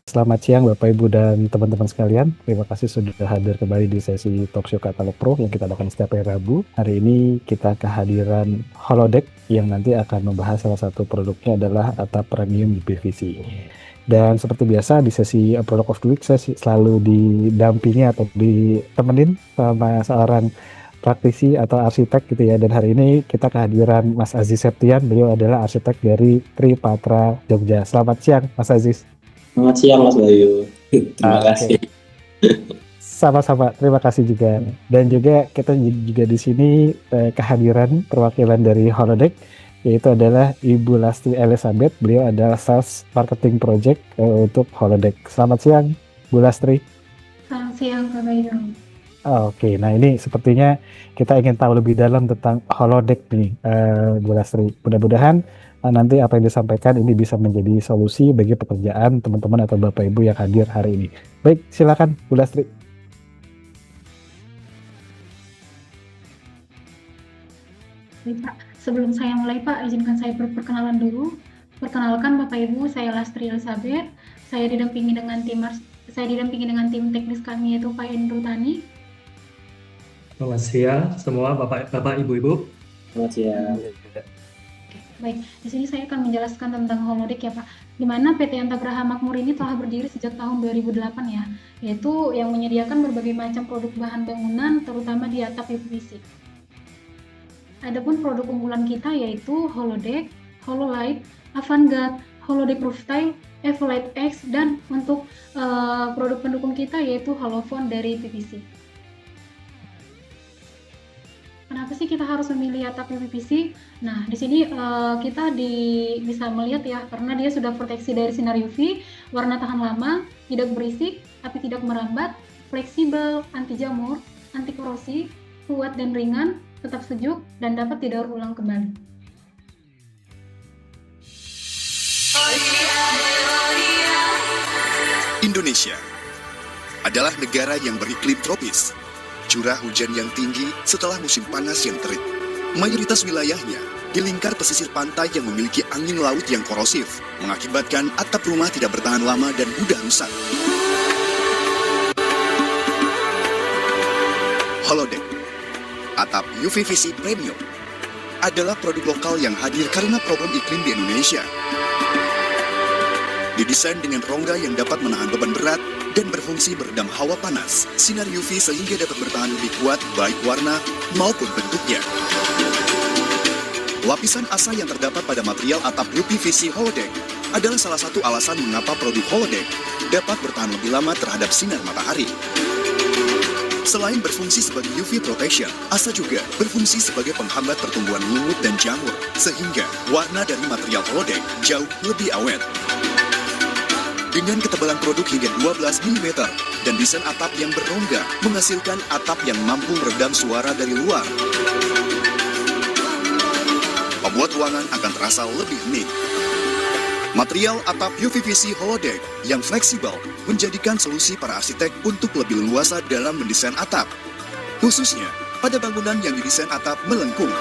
Selamat siang Bapak Ibu dan teman-teman sekalian. Terima kasih sudah hadir kembali di sesi Talkshow Katalog Pro yang kita lakukan setiap hari Rabu. Hari ini kita kehadiran Holodeck yang nanti akan membahas salah satu produknya adalah atap premium PVC. Dan seperti biasa di sesi Product of the Week saya selalu didampingi atau ditemenin sama seorang praktisi atau arsitek gitu ya. Dan hari ini kita kehadiran Mas Aziz Septian. Beliau adalah arsitek dari Tripatra Jogja. Selamat siang Mas Aziz. Selamat siang Mas Bayu. Terima kasih. Sama-sama, terima kasih juga. Dan juga kita juga di sini kehadiran perwakilan dari Holodeck, yaitu adalah Ibu Lastri Elizabeth. Beliau adalah Sales Marketing Project untuk Holodeck. Selamat siang, Bu Lastri. Selamat siang, Pak Bayu. Oke, nah ini sepertinya kita ingin tahu lebih dalam tentang Holodeck nih, Bu Lastri. Mudah-mudahan nanti apa yang disampaikan ini bisa menjadi solusi bagi pekerjaan teman-teman atau Bapak Ibu yang hadir hari ini. Baik, silakan Bu Lastri. Baik, Pak. Sebelum saya mulai, Pak, izinkan saya berperkenalan dulu. Perkenalkan Bapak Ibu, saya Lastri Elizabeth. Saya didampingi dengan tim teknis kami yaitu Pak Endro Tani. Selamat siang semua Bapak Ibu. Selamat siang. Baik, di sini saya akan menjelaskan tentang Holodeck ya Pak, di mana PT Antagraha Makmur ini telah berdiri sejak tahun 2008 ya, yaitu yang menyediakan berbagai macam produk bahan bangunan, terutama di atap PVC. Adapun produk unggulan kita yaitu Holodeck, Hololight, Avantguard, Holodeck Rooftile, Evolite X, dan untuk produk pendukung kita yaitu Holophone dari PVC. Kenapa sih kita harus memilih atap PVC? Nah, di sini kita bisa melihat ya, karena dia sudah proteksi dari sinar UV, warna tahan lama, tidak berisik, api tidak merambat, fleksibel, anti jamur, anti korosi, kuat dan ringan, tetap sejuk, dan dapat didaur ulang kembali. Indonesia adalah negara yang beriklim tropis. Curah hujan yang tinggi setelah musim panas yang terik. Mayoritas wilayahnya di lingkar pesisir pantai yang memiliki angin laut yang korosif, mengakibatkan atap rumah tidak bertahan lama dan mudah rusak. Holodeck, atap UVVC Premium, adalah produk lokal yang hadir karena problem iklim di Indonesia. Didesain dengan rongga yang dapat menahan beban berat dan berfungsi meredam hawa panas, sinar UV sehingga dapat bertahan lebih kuat baik warna maupun bentuknya. Lapisan asa yang terdapat pada material atap UPVC Holodeck adalah salah satu alasan mengapa produk Holodeck dapat bertahan lebih lama terhadap sinar matahari. Selain berfungsi sebagai UV protection, asa juga berfungsi sebagai penghambat pertumbuhan lumut dan jamur, sehingga warna dari material Holodeck jauh lebih awet. Dengan ketebalan produk hingga 12 mm dan desain atap yang berrongga menghasilkan atap yang mampu meredam suara dari luar. Membuat ruangan akan terasa lebih hening. Material atap UVVC Holodeck yang fleksibel menjadikan solusi para arsitek untuk lebih leluasa dalam mendesain atap, khususnya pada bangunan yang didesain atap melengkung.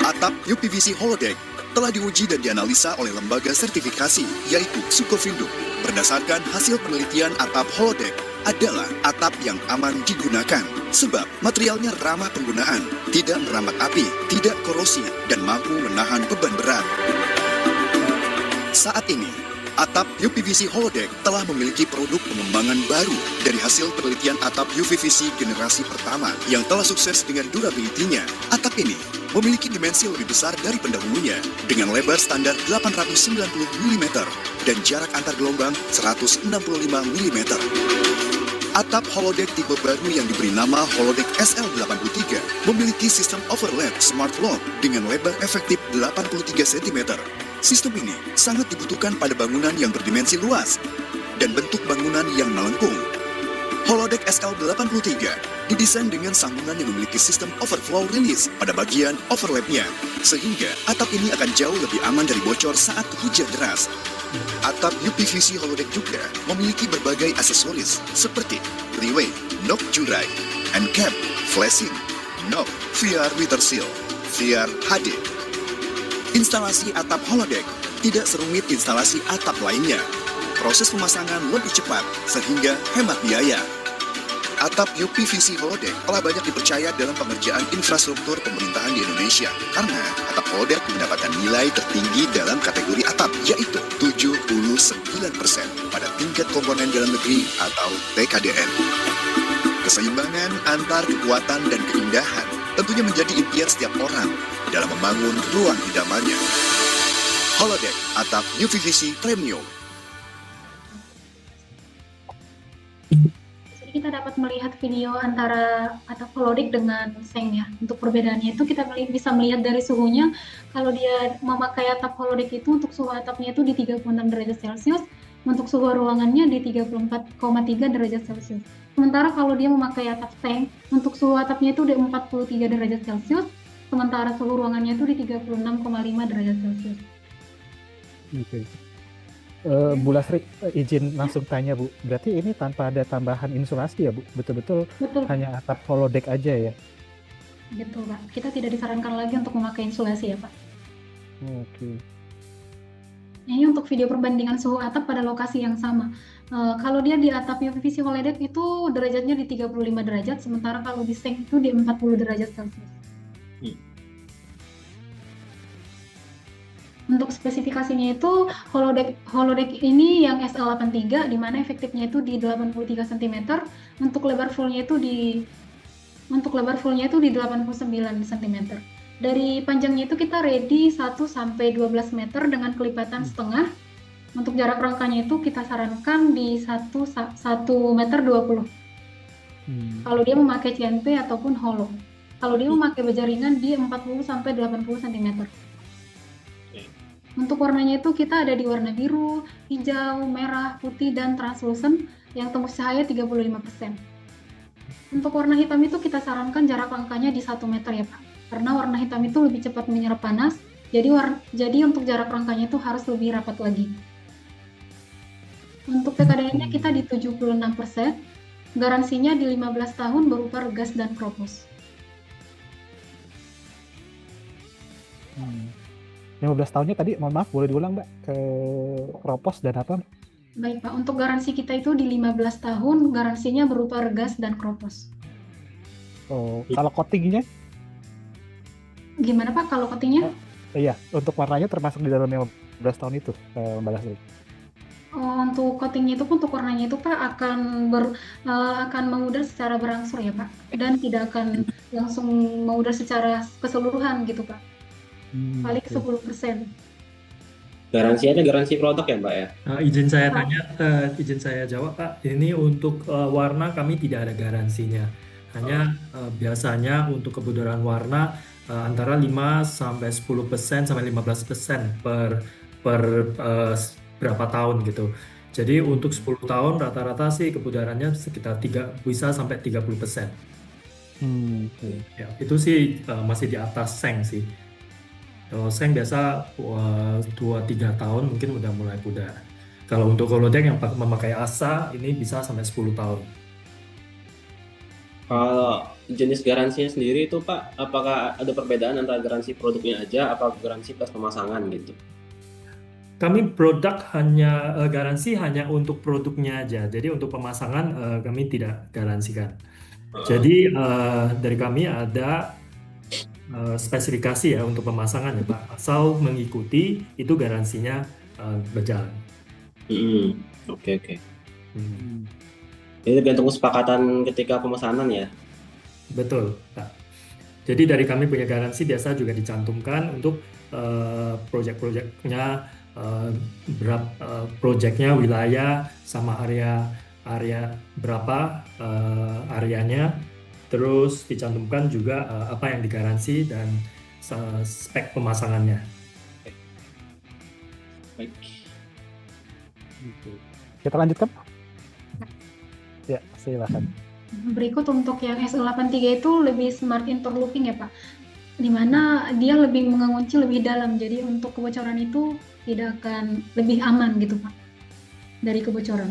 Atap UPVC Holodeck telah diuji dan dianalisa oleh lembaga sertifikasi, yaitu Sukovindo. Berdasarkan hasil penelitian, atap Holodeck adalah atap yang aman digunakan, sebab materialnya ramah penggunaan, tidak merambat api, tidak korosi, dan mampu menahan beban berat. Saat ini, atap UPVC Holodeck telah memiliki produk pengembangan baru dari hasil penelitian atap UVVC generasi pertama yang telah sukses dengan durability-nya. Atap ini memiliki dimensi lebih besar dari pendahulunya dengan lebar standar 890 mm dan jarak antar gelombang 165 mm. Atap Holodeck tipe baru yang diberi nama Holodeck SL83 memiliki sistem overlap smart lock dengan lebar efektif 83 cm. Sistem ini sangat dibutuhkan pada bangunan yang berdimensi luas dan bentuk bangunan yang melengkung. Holodeck SL83 didesain dengan sambungan yang memiliki sistem overflow release pada bagian overlapnya, sehingga atap ini akan jauh lebih aman dari bocor saat hujan deras. Atap UPVC Holodeck juga memiliki berbagai aksesoris seperti relay, knock jurai, end cap, flashing, knock, VR Winter Seal, VR HD. Instalasi atap Holodeck tidak serumit instalasi atap lainnya. proses pemasangan lebih cepat sehingga hemat biaya. Atap UPVC holodeck telah banyak dipercaya dalam pengerjaan infrastruktur pemerintahan di Indonesia karena atap holodeck mendapatkan nilai tertinggi dalam kategori atap, yaitu 79% pada tingkat komponen dalam negeri atau TKDN. Keseimbangan antar kekuatan dan keindahan tentunya menjadi impian setiap orang dalam membangun ruang idamannya. Holodeck atap UPVC Premium. Kita dapat melihat video antara atap holodeck dengan seng ya. Untuk perbedaannya itu kita bisa melihat dari suhunya. Kalau dia memakai atap holodeck itu untuk suhu atapnya itu di 36 derajat Celcius, untuk suhu ruangannya di 34,3 derajat Celcius. Sementara kalau dia memakai atap seng, untuk suhu atapnya itu di 43 derajat Celcius, sementara suhu ruangannya itu di 36,5 derajat Celcius. Oke. Bu Lasri, izin langsung tanya Bu, berarti ini tanpa ada tambahan insulasi ya Bu? Betul-betul Betul, hanya atap holodeck aja ya? gitu Pak. Kita tidak disarankan lagi untuk memakai insulasi ya Pak. Oke. Ini untuk video perbandingan suhu atap pada lokasi yang sama. Kalau dia di atap UPVC holodeck itu derajatnya di 35 derajat, sementara kalau di seng itu di 40 derajat Celcius. Untuk spesifikasinya itu holodeck ini yang SL83 di mana efektifnya itu di 83 cm, untuk lebar fullnya itu di 89 cm. Dari panjangnya itu kita ready 1 sampai 12 meter dengan kelipatan setengah. Untuk jarak rangkanya itu kita sarankan di 1 meter 20. Kalau dia memakai CNP ataupun hollow. Kalau dia memakai baja ringan di 40 sampai 80 cm. Untuk warnanya itu kita ada di warna biru, hijau, merah, putih, dan translucent yang tembus cahaya 35%. Untuk warna hitam itu kita sarankan jarak rangkanya di 1 meter ya Pak. Karena warna hitam itu lebih cepat menyerap panas, jadi untuk jarak rangkanya itu harus lebih rapat lagi. Untuk TKDN-nya kita di 76%, garansinya di 15 tahun berupa regas dan kropos. 15 tahunnya tadi, mohon maaf boleh diulang Mbak, ke kropos dan apa? Baik Pak, untuk garansi kita itu di 15 tahun, garansinya berupa regas dan kropos. Oh, kalau coatingnya? Gimana Pak kalau coatingnya? Iya, untuk warnanya termasuk di dalam 15 tahun itu, Mbak Lasri. Untuk coatingnya itu untuk warnanya itu Pak akan memudar secara berangsur ya Pak, dan tidak akan langsung memudar secara keseluruhan gitu Pak. Paling 10%. Garansinya garansi produk ya Mbak ya? Izin saya jawab Pak. Ini untuk warna kami tidak ada garansinya. Hanya biasanya untuk kebudaran warna antara 5 sampai 10% sampai 15% per berapa tahun gitu. Jadi untuk 10 tahun rata-rata sih kebudarannya sekitar bisa sampai 30%. Ya, itu sih masih di atas seng sih. Kalau seng biasa 2-3 tahun mungkin udah mulai pudar. Kalau untuk holodeck yang memakai asa ini bisa sampai 10 tahun. Kalau jenis garansinya sendiri itu Pak, apakah ada perbedaan antara garansi produknya aja apa garansi plus pemasangan gitu? Kami garansi hanya untuk produknya aja. Jadi untuk pemasangan kami tidak garansikan. Jadi dari kami ada spesifikasi ya untuk pemasangan ya Pak. Asal mengikuti itu garansinya berjalan. Oke. Jadi tergantung kesepakatan ketika pemesanan ya? Betul Pak. Jadi dari kami punya garansi biasa juga dicantumkan untuk proyek-proyeknya, proyeknya, wilayah, sama area berapa areanya. Terus dicantumkan juga apa yang digaransi dan spek pemasangannya. Baik. Kita lanjutkan? Ya, silakan. Berikut untuk yang SL83 itu lebih smart interlocking ya Pak, dimana dia lebih mengunci lebih dalam, jadi untuk kebocoran itu tidak akan lebih aman gitu Pak dari kebocoran.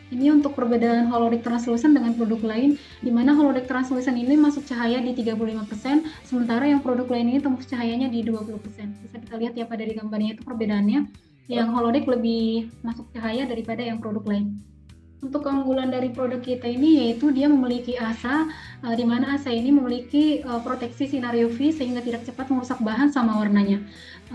Ini untuk perbedaan holodeck translucent dengan produk lain, di mana holodeck translucent ini masuk cahaya di 35%, sementara yang produk lain ini tembus cahayanya di 20%. Bisa kita lihat ya Pak dari gambarnya itu perbedaannya. yang holodeck lebih masuk cahaya daripada yang produk lain. Untuk keunggulan dari produk kita ini yaitu dia memiliki ASA, di mana ASA ini memiliki proteksi sinar UV sehingga tidak cepat merusak bahan sama warnanya,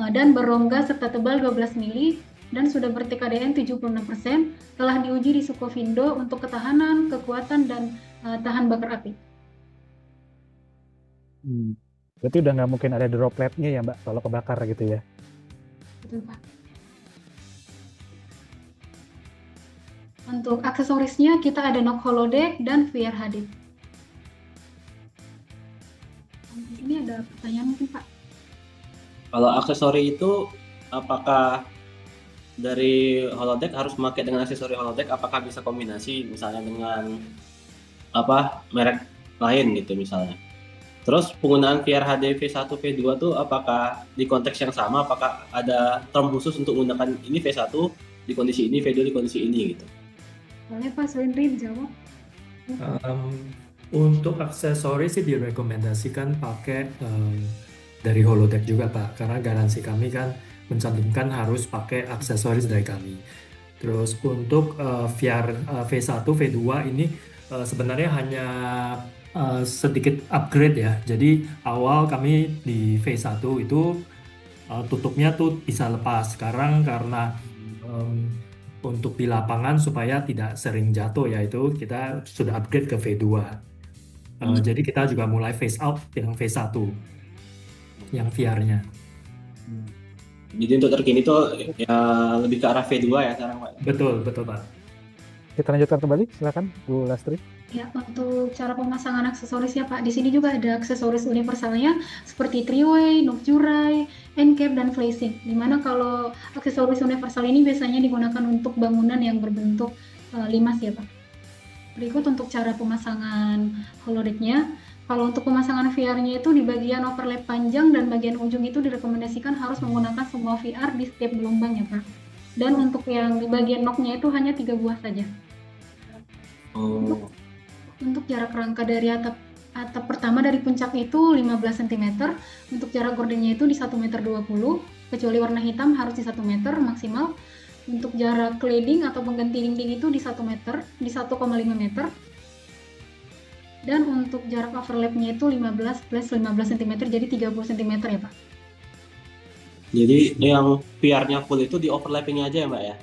dan berongga serta tebal 12 mili dan sudah ber-TKDN 76%, telah diuji di Sukovindo untuk ketahanan, kekuatan, dan tahan bakar api. Berarti udah nggak mungkin ada dropletnya ya Mbak kalau kebakar gitu ya? Betul, Pak. Untuk aksesorisnya kita ada knock holodeck dan VR HD. Ini ada pertanyaan mungkin Pak? Kalau aksesori itu apakah dari holodeck harus memakai dengan aksesori holodeck? Apakah bisa kombinasi misalnya dengan merek lain gitu misalnya? Terus penggunaan VR HD V1 V2 tuh apakah di konteks yang sama? Apakah ada term khusus untuk menggunakan ini V1 di kondisi ini, V2 di kondisi ini gitu? Boleh Pak Swendri dijawab. Untuk aksesoris sih direkomendasikan pakai dari holodeck juga Pak, karena garansi kami kan mencantumkan harus pakai aksesoris dari kami. Terus untuk VR V1 V2 ini sebenarnya hanya sedikit upgrade ya. Jadi awal kami di V1 itu tutupnya tuh bisa lepas. Sekarang karena untuk di lapangan supaya tidak sering jatuh ya, itu kita sudah upgrade ke V2. Jadi kita juga mulai phase out yang V1 yang VR-nya. Jadi untuk terkini tuh ya lebih ke arah V2 ya sekarang Pak? Betul Pak. Kita lanjutkan kembali, silakan Bu Lastri. Ya, untuk cara pemasangan aksesoris ya Pak, di sini juga ada aksesoris universalnya seperti three-way, knock jurai, end cap, dan flashing. Dimana kalau aksesoris universal ini biasanya digunakan untuk bangunan yang berbentuk limas ya Pak. Berikut untuk cara pemasangan holodecknya. Kalau untuk pemasangan VR-nya itu di bagian overlap panjang dan bagian ujung itu direkomendasikan harus menggunakan semua VR di setiap gelombang ya Pak. Dan untuk yang di bagian knock-nya itu hanya 3 buah saja. Untuk jarak rangka dari atap pertama dari puncak itu 15 cm, untuk jarak gordonnya itu di 1,20 meter, kecuali warna hitam harus di 1 meter maksimal. Untuk jarak cladding atau pengganti dinding itu di 1 meter, di 1,5 meter. Dan untuk jarak overlapnya itu 15 plus 15 cm, jadi 30 cm ya Pak. Jadi yang VR-nya full itu di overlapping aja ya Mbak ya?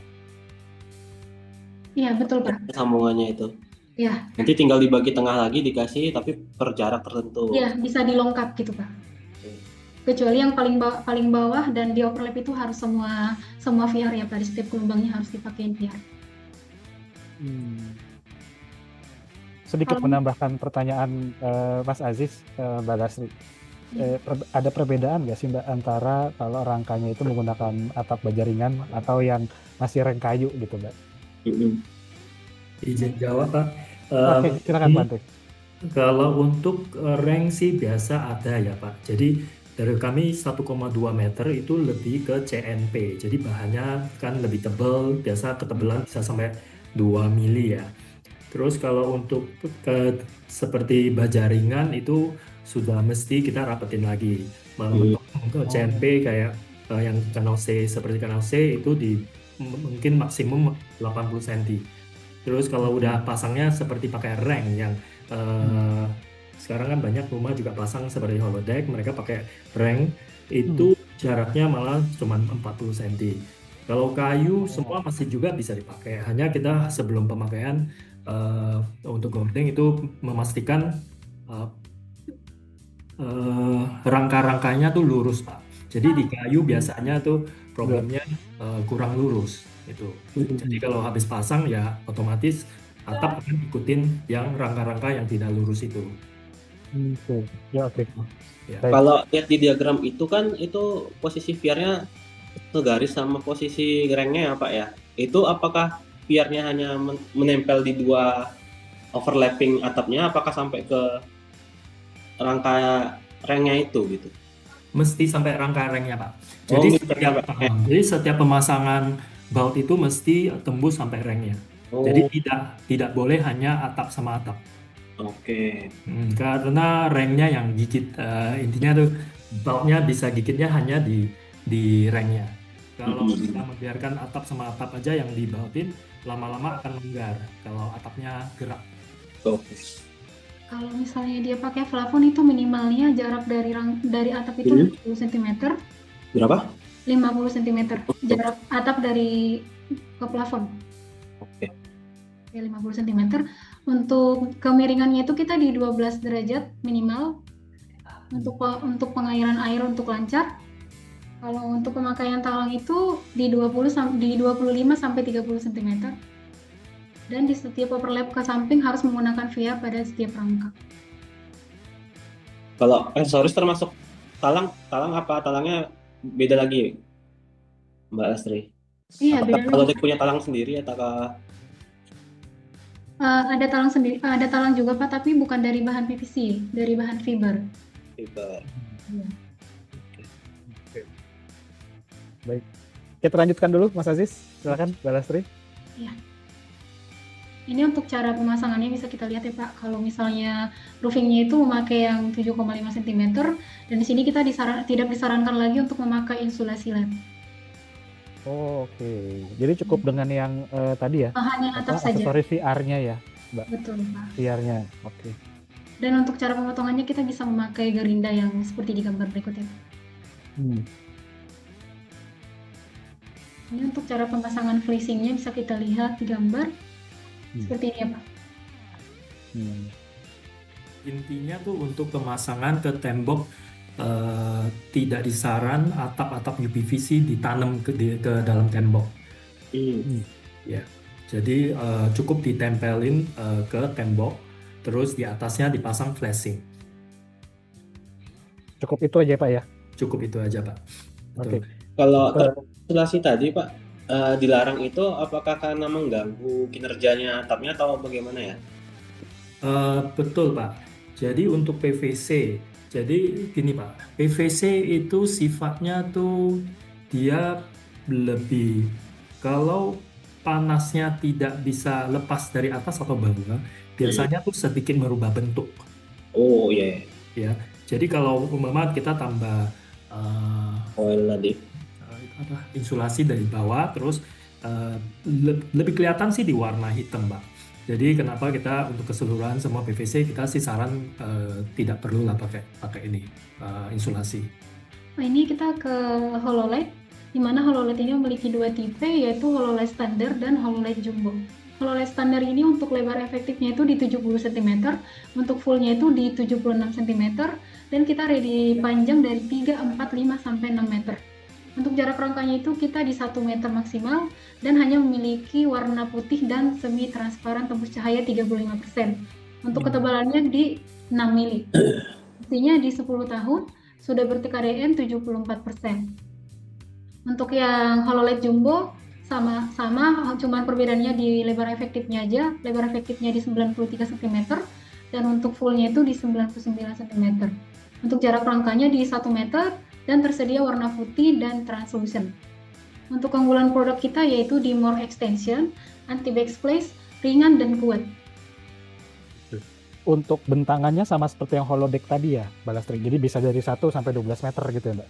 Iya betul Pak. Sambungannya itu. Ya. Nanti tinggal dibagi tengah lagi dikasih tapi per jarak tertentu. Iya, bisa dilengkap gitu Pak. Kecuali yang paling bawah dan di overlap itu harus semua VR ya Pak, di setiap gelombangnya harus dipakein VR. Sedikit menambahkan pertanyaan Mas Aziz, Mbak Lastri. Ada perbedaan nggak sih Mbak antara kalau rangkanya itu menggunakan atap baja ringan atau yang masih reng kayu gitu Mbak? Izin jawab Pak. Oke, silakan Pak Andre. Kalau untuk reng sih biasa ada ya Pak. Jadi dari kami 1,2 meter itu lebih ke CNP. Jadi bahannya kan lebih tebal, biasa ketebalan bisa sampai 2 mili ya. Terus kalau untuk seperti baja ringan itu sudah mesti kita rapetin lagi. Untuk CNP kayak yang kanal C, seperti kanal C itu di mungkin maksimum 80 cm. Terus kalau udah pasangnya seperti pakai reng yang sekarang kan banyak rumah juga pasang seperti holodeck, mereka pakai reng itu jaraknya malah cuma 40 cm. Kalau kayu semua masih juga bisa dipakai, hanya kita sebelum pemakaian untuk gording itu memastikan rangka-rangkanya tuh lurus Pak. Jadi di kayu biasanya tuh problemnya kurang lurus itu. Jadi kalau habis pasang ya otomatis atap akan ikutin yang rangka-rangka yang tidak lurus itu. Oke. Ya. Kalau lihat di diagram itu kan itu posisi VR-nya segaris sama posisi rengnya ya Pak ya. Itu apakah VR-nya hanya menempel di dua overlapping atapnya, apakah sampai ke rangka rengnya itu gitu? Mesti sampai rangka rengnya Pak. Jadi setiap pemasangan baut itu mesti tembus sampai rengnya. Jadi tidak boleh hanya atap sama atap. Oke. Karena rengnya yang gigit, intinya tuh bautnya bisa gigitnya hanya di rengnya. Kalau kita membiarkan atap sama atap aja yang dibautin, lama-lama akan longgar kalau atapnya gerak. Oke. Kalau misalnya dia pakai plafon itu minimalnya jarak dari atap itu 50 cm. Berapa? 50 cm jarak atap dari ke plafon. Oke. Ya, 50 cm. Untuk kemiringannya itu kita di 12 derajat minimal. Untuk pengairan air untuk lancar. Kalau untuk pemakaian talang itu di 25 sampai 30 cm. Dan di setiap overlap ke samping harus menggunakan via pada setiap rangka. Kalau aksesoris termasuk talang apa talangnya beda lagi, Mbak Lastri? Iya, Apakah beda kalau lagi. dia punya talang sendiri ataukah Ada talang sendiri, ada talang juga Pak, tapi bukan dari bahan PVC, dari bahan fiber. fiber? Iya. Oke. Baik. Kita lanjutkan dulu Mas Aziz. Silakan Mbak Lastri. Ini untuk cara pemasangannya bisa kita lihat ya Pak. Kalau misalnya roofingnya itu memakai yang 7,5 cm, dan di sini kita tidak disarankan lagi untuk memakai insulasi LED. Oh, oke. Jadi cukup dengan yang tadi ya, Hanya atap saja. aksesoris VR-nya ya, Betul Pak. VR-nya. Oke. Dan untuk cara pemotongannya kita bisa memakai gerinda yang seperti di gambar berikutnya. Ini untuk cara pemasangan flashingnya bisa kita lihat di gambar seperti ini ya Pak. Intinya tuh untuk pemasangan ke tembok tidak disaran atap-atap UPVC ditanam ke dalam tembok. Ya, jadi cukup ditempelin ke tembok, terus di atasnya dipasang flashing. Cukup itu aja Pak ya. Cukup itu aja Pak. Oke. Betul. Kalau insulasi tadi Pak dilarang itu apakah karena mengganggu kinerjanya atapnya atau bagaimana ya? Betul Pak. Jadi untuk PVC, jadi gini Pak, PVC itu sifatnya tuh dia lebih, kalau panasnya tidak bisa lepas dari atas atau bawah, biasanya tuh sedikit merubah bentuk. Oh iya. Ya, jadi kalau umpama kita tambah Oil tadi. insulasi dari bawah, terus lebih kelihatan sih di warna hitam Pak. Jadi kenapa kita untuk keseluruhan semua PVC kita sih saran tidak perlu lah pakai ini insulasi. Nah, ini kita ke HoloLED, di mana HoloLED ini memiliki dua tipe, yaitu HoloLED standar dan HoloLED jumbo. HoloLED standar ini untuk lebar efektifnya itu di 70 cm, untuk fullnya itu di 76 cm, dan kita ready panjang dari 3, 4, 5, sampai 6 meter. Untuk jarak rangkanya itu kita di 1 meter maksimal, dan hanya memiliki warna putih dan semi transparan tembus cahaya 35%. Untuk ketebalannya di 6 mili. Artinya di 10 tahun sudah berTKDN 74%. Untuk yang HoloLED jumbo sama, cuman perbedaannya di lebar efektifnya aja. Lebar efektifnya di 93 cm, dan untuk fullnya itu di 99 cm. Untuk jarak rangkanya di 1 meter, dan tersedia warna putih dan translucent. Untuk keunggulan produk kita yaitu di more extension, anti-backsplash, ringan dan kuat. Untuk bentangannya sama seperti yang holodeck tadi ya, Mbak Lastri. Jadi bisa dari 1 sampai 12 meter gitu ya, Mbak?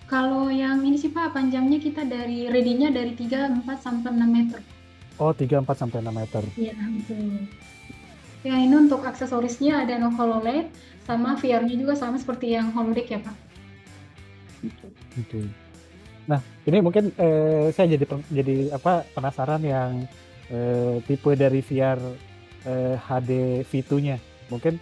Kalau yang ini sih Pak, panjangnya kita dari ready-nya dari 3, 4, sampai 6 meter. Oh, 3, 4, sampai 6 meter. Iya, betul. Yang ini untuk aksesorisnya ada HoloLED, sama VR-nya juga sama seperti yang holodeck ya Pak. Oke. Nah, ini mungkin saya jadi penasaran yang tipe dari VR HD V2-nya. Mungkin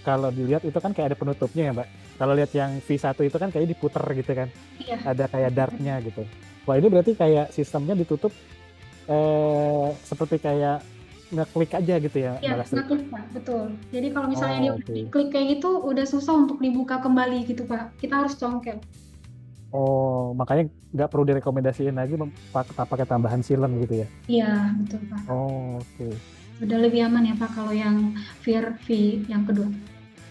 kalau dilihat itu kan kayak ada penutupnya ya, Mbak. Kalau lihat yang V1 itu kan kayak diputer gitu kan. Iya. Ada kayak dartnya gitu. Wah, ini berarti kayak sistemnya ditutup seperti kayak ngeklik aja gitu ya, Mbak Iya, Lastri? ngeklik Pak, betul. Jadi kalau misalnya dia oke. diklik kayak gitu, udah susah untuk dibuka kembali gitu Pak. Kita harus congkel. Oh, makanya nggak perlu direkomendasiin lagi pakai tambahan silen gitu ya? Iya, betul Pak. Oh, oke. Udah lebih aman ya Pak kalau yang VR V yang kedua.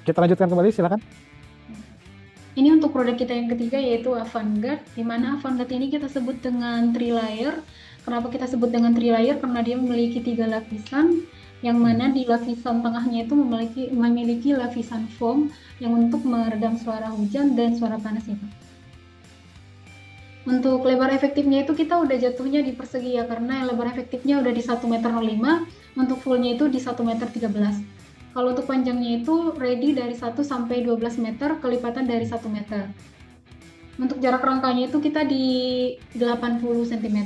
Kita lanjutkan kembali, silakan. Ini untuk produk kita yang ketiga yaitu Avantguard, di mana Avantguard ini kita sebut dengan 3 layer. Kenapa kita sebut dengan 3 layer? Karena dia memiliki 3 lapisan, yang mana di lapisan tengahnya itu memiliki lapisan foam yang untuk meredam suara hujan dan suara panas ya Pak. Untuk lebar efektifnya itu kita udah jatuhnya di persegi ya, karena lebar efektifnya udah di 1,05 meter, untuk fullnya itu di 1,13 meter. Kalau untuk panjangnya itu ready dari 1 sampai 12 meter, kelipatan dari 1 meter. Untuk jarak rangkanya itu kita di 80 cm,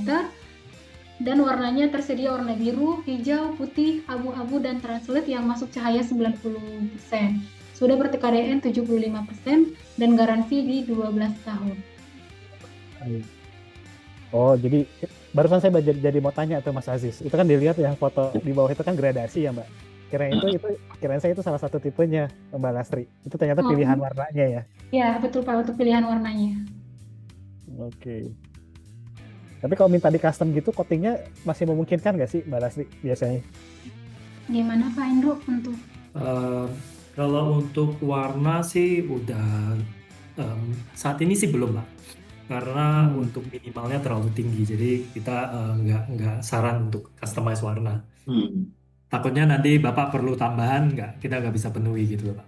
dan warnanya tersedia warna biru, hijau, putih, abu-abu, dan translucent yang masuk cahaya 90%. Sudah berTKDN 75% dan garansi di 12 tahun. Oh, jadi barusan saya jadi mau tanya tuh Mas Aziz. Itu kan dilihat yang foto di bawah itu kan gradasi ya, Mbak. Kirain saya itu salah satu tipenya Mbak Lastri. Itu ternyata pilihan warnanya ya. Ya, betul Pak, untuk pilihan warnanya. Oke. Tapi kalau minta di custom gitu, coatingnya masih memungkinkan nggak sih Mbak Lastri biasanya? Gimana Pak Indro untuk? Kalau untuk warna sih udah saat ini sih belum Pak. Karena untuk minimalnya terlalu tinggi, jadi kita nggak saran untuk customize warna. Takutnya nanti Bapak perlu tambahan, kita nggak bisa penuhi gitu loh Pak.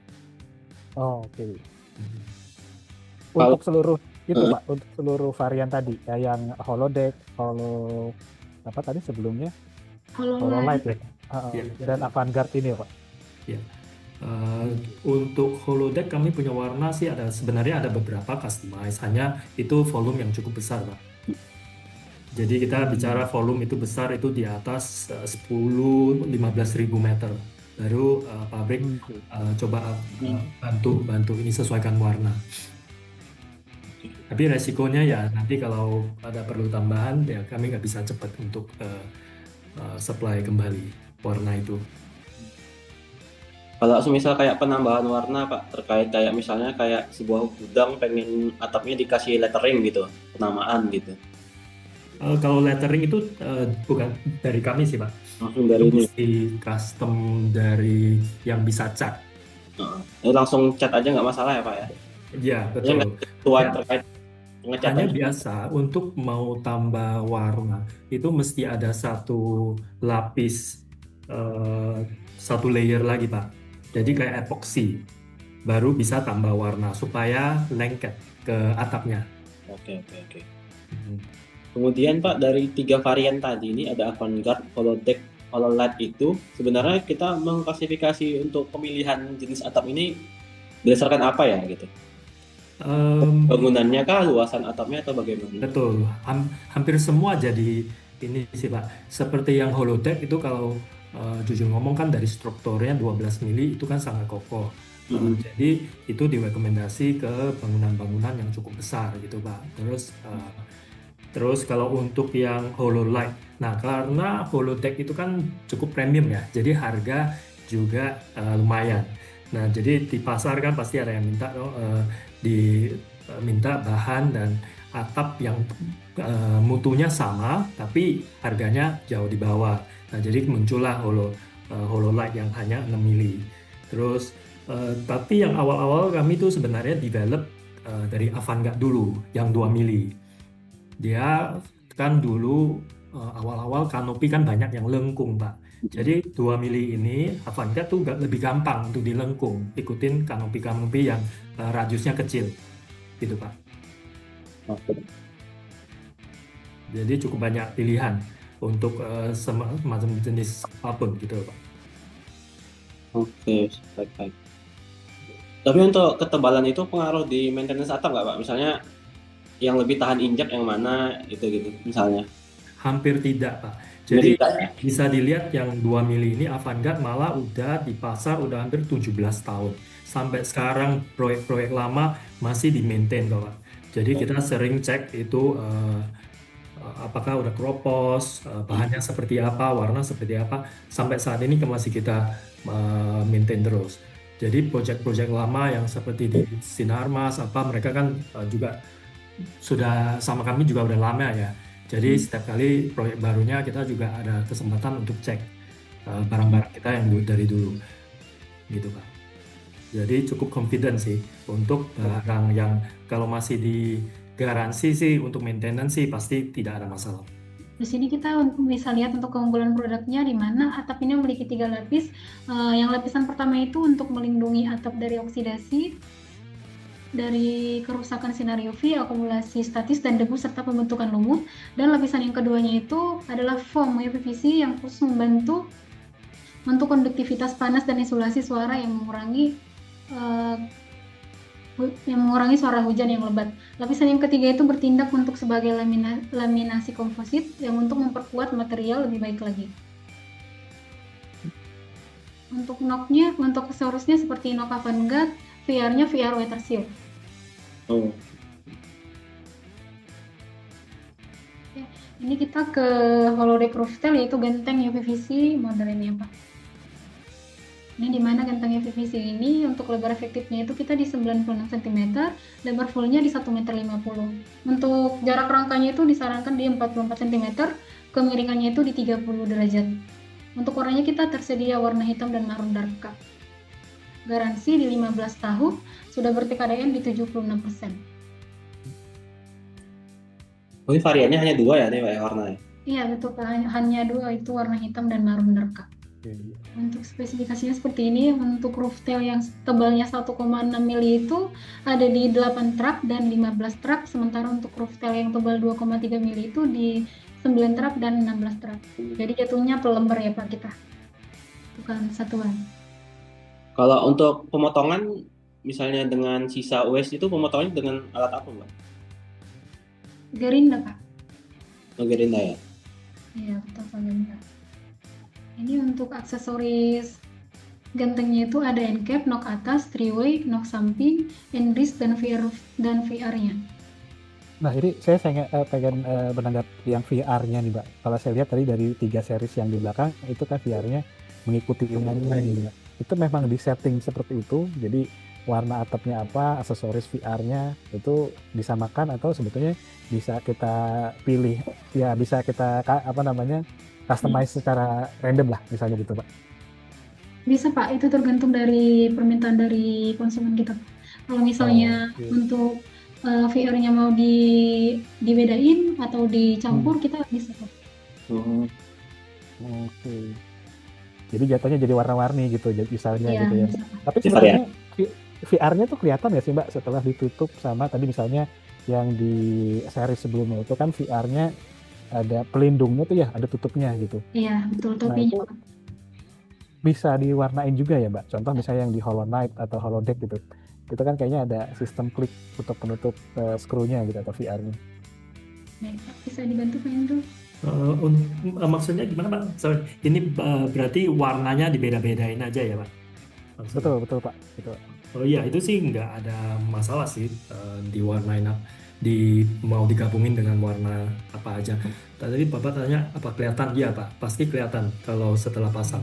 Oh, oke. Untuk seluruh itu Pak, untuk seluruh varian tadi, ya, yang holodeck, apa tadi sebelumnya? Hololight ya, dan Avantgarde ini ya Pak. Ya. Untuk holodeck kami punya warna sih sebenarnya ada beberapa customize, hanya itu volume yang cukup besar Pak. Jadi kita bicara volume itu besar, itu di atas 10-15 ribu meter. Baru pabrik coba bantu ini sesuaikan warna. Tapi resikonya ya nanti kalau ada perlu tambahan ya kami nggak bisa cepat untuk supply kembali warna itu. Kalau misal kayak penambahan warna Pak, terkait kayak misalnya kayak sebuah gudang pengen atapnya dikasih lettering gitu, penamaan gitu. Kalau lettering itu bukan dari kami sih Pak. Langsung dari ini. Mesti custom dari yang bisa cat. Langsung cat aja nggak masalah ya Pak ya? Iya betul. Terkait ngecat hanya aja. Biasa untuk mau tambah warna itu mesti ada satu lapis, satu layer lagi Pak. Jadi kayak epoksi, baru bisa tambah warna supaya lengket ke atapnya. Oke. Kemudian Pak, dari 3 varian tadi ini ada Avantgarde, holodeck, hololight itu sebenarnya kita mengklasifikasi untuk pemilihan jenis atap ini berdasarkan apa ya gitu? Bangunannya kah, luasan atapnya atau bagaimana? Betul, hampir semua jadi ini sih Pak. Seperti yang holodeck itu kalau jujur ngomong kan dari strukturnya 12 mili itu kan sangat kokoh. Jadi itu direkomendasi ke bangunan-bangunan yang cukup besar gitu Pak. Terus kalau untuk yang hololight, nah karena holodeck itu kan cukup premium ya, jadi harga juga lumayan. Nah jadi di pasar kan pasti ada yang minta bahan dan atap yang mutunya sama, tapi harganya jauh di bawah. Nah jadi muncullah hololight yang hanya 6 mili. Terus tapi yang awal-awal kami itu sebenarnya develop dari Avantgarde dulu yang 2 mili. Dia kan dulu awal-awal kanopi kan banyak yang lengkung Pak. Jadi 2 mili ini Avantgarde tuh lebih gampang untuk dilengkung, ikutin kanopi-kanopi yang radiusnya kecil gitu Pak. Jadi cukup banyak pilihan untuk semacam jenis apapun gitu Pak. Oke, baik. Tapi untuk ketebalan itu pengaruh di maintenance atap nggak Pak? Misalnya yang lebih tahan injak yang mana gitu misalnya? Hampir tidak Pak. Jadi bisa dilihat yang 2 mili ini Avantgarde malah udah di pasar udah hampir 17 tahun. Sampai sekarang proyek-proyek lama masih di-maintain Pak. Jadi kita sering cek itu apakah udah kropos, bahannya seperti apa, warna seperti apa. Sampai saat ini masih kita maintain terus. Jadi proyek-proyek lama yang seperti di Sinarmas mereka kan juga sudah sama kami juga udah lama ya. Jadi setiap kali proyek barunya kita juga ada kesempatan untuk cek barang-barang kita yang dari dulu gitu Pak. Jadi cukup confident sih untuk barang yang kalau masih di garansi sih untuk maintenance sih pasti tidak ada masalah. Di sini kita bisa lihat untuk keunggulan produknya di mana atap ini memiliki 3 lapis. Yang lapisan pertama itu untuk melindungi atap dari oksidasi. dari kerusakan sinar UV, akumulasi statis dan debu serta pembentukan lumut. Dan lapisan yang keduanya itu adalah foam UPVC yang khusus membantu untuk konduktivitas panas dan isolasi suara yang mengurangi suara hujan yang lebat. Lapisan yang ketiga itu bertindak untuk sebagai laminasi komposit yang untuk memperkuat material lebih baik lagi. Untuk knocknya, untuk aksesorisnya seperti knock Avantgarde, VR-nya VR Weather Seal. Oh. Oke, ini kita ke holodeck rooftop yaitu genteng UPVC modern ya Pak. Ini dimana genteng UPVC ini untuk lebar efektifnya itu kita di 96 cm, lebar fullnya di 1,50 meter. Untuk jarak rangkanya itu disarankan di 44 cm, kemiringannya itu di 30 derajat. Untuk warnanya kita tersedia warna hitam dan marun dark. Garansi di 15 tahun, sudah ber-TKDN di 76%. Oh, ini variannya hanya 2 ya nih Pak, warnanya? Iya betul Pak, hanya 2 itu warna hitam dan marun dark. Oke. Untuk spesifikasinya seperti ini, untuk rooftop yang tebalnya 1,6 mili itu ada di 8 truk dan 15 truk, sementara untuk rooftop yang tebal 2,3 mili itu di 9 truk dan 16 truk. Jadi jatuhnya per lembar ya Pak kita, bukan satuan. Kalau untuk pemotongan, misalnya dengan sisa waste itu pemotongannya dengan alat apa Mbak? Gerinda Pak. Gerinda ya? Iya betul Pak, Gerinda. Ini untuk aksesoris gentengnya itu ada end cap, knock atas, three way, knock samping, end wrist dan VR-nya. Nah, ini saya pengen menanggapi yang VR-nya nih, Mbak. Kalau saya lihat tadi dari 3 series yang di belakang, itu kan VR-nya mengikuti umumnya nih, Mbak. Itu memang disetting seperti itu, jadi warna atapnya apa, aksesoris VR-nya itu disamakan atau sebetulnya bisa kita pilih, ya bisa kita customize secara random lah, misalnya gitu, Pak. Bisa Pak, itu tergantung dari permintaan dari konsumen kita. Kalau misalnya untuk VR-nya mau dibedain atau dicampur, kita bisa Pak. Oke. Jadi jatuhnya jadi warna-warni gitu, misalnya Iya, gitu ya. bisa Pak. Tapi sebenarnya VR-nya tuh kelihatan ya sih Mbak setelah ditutup sama tadi misalnya yang di seri sebelumnya itu kan VR-nya ada pelindungnya tuh ya, ada tutupnya gitu. Iya, betul Nah, topinya itu Pak. bisa diwarnain juga ya Mbak. Contoh misalnya yang di Hollow Knight atau Holodeck gitu. Itu kan kayaknya ada sistem klik untuk penutup skrunya gitu atau VR-nya. Baik Pak, bisa dibantu Pak Indro? Maksudnya gimana Pak? Sorry, ini berarti warnanya dibeda-bedain aja ya Pak? Maksudnya. Betul Pak. Betul. Oh iya, itu sih nggak ada masalah sih diwarnain mau digabungin dengan warna apa aja. Tadi Bapak tanya apa kelihatan? Iya Pak, pasti kelihatan kalau setelah pasang.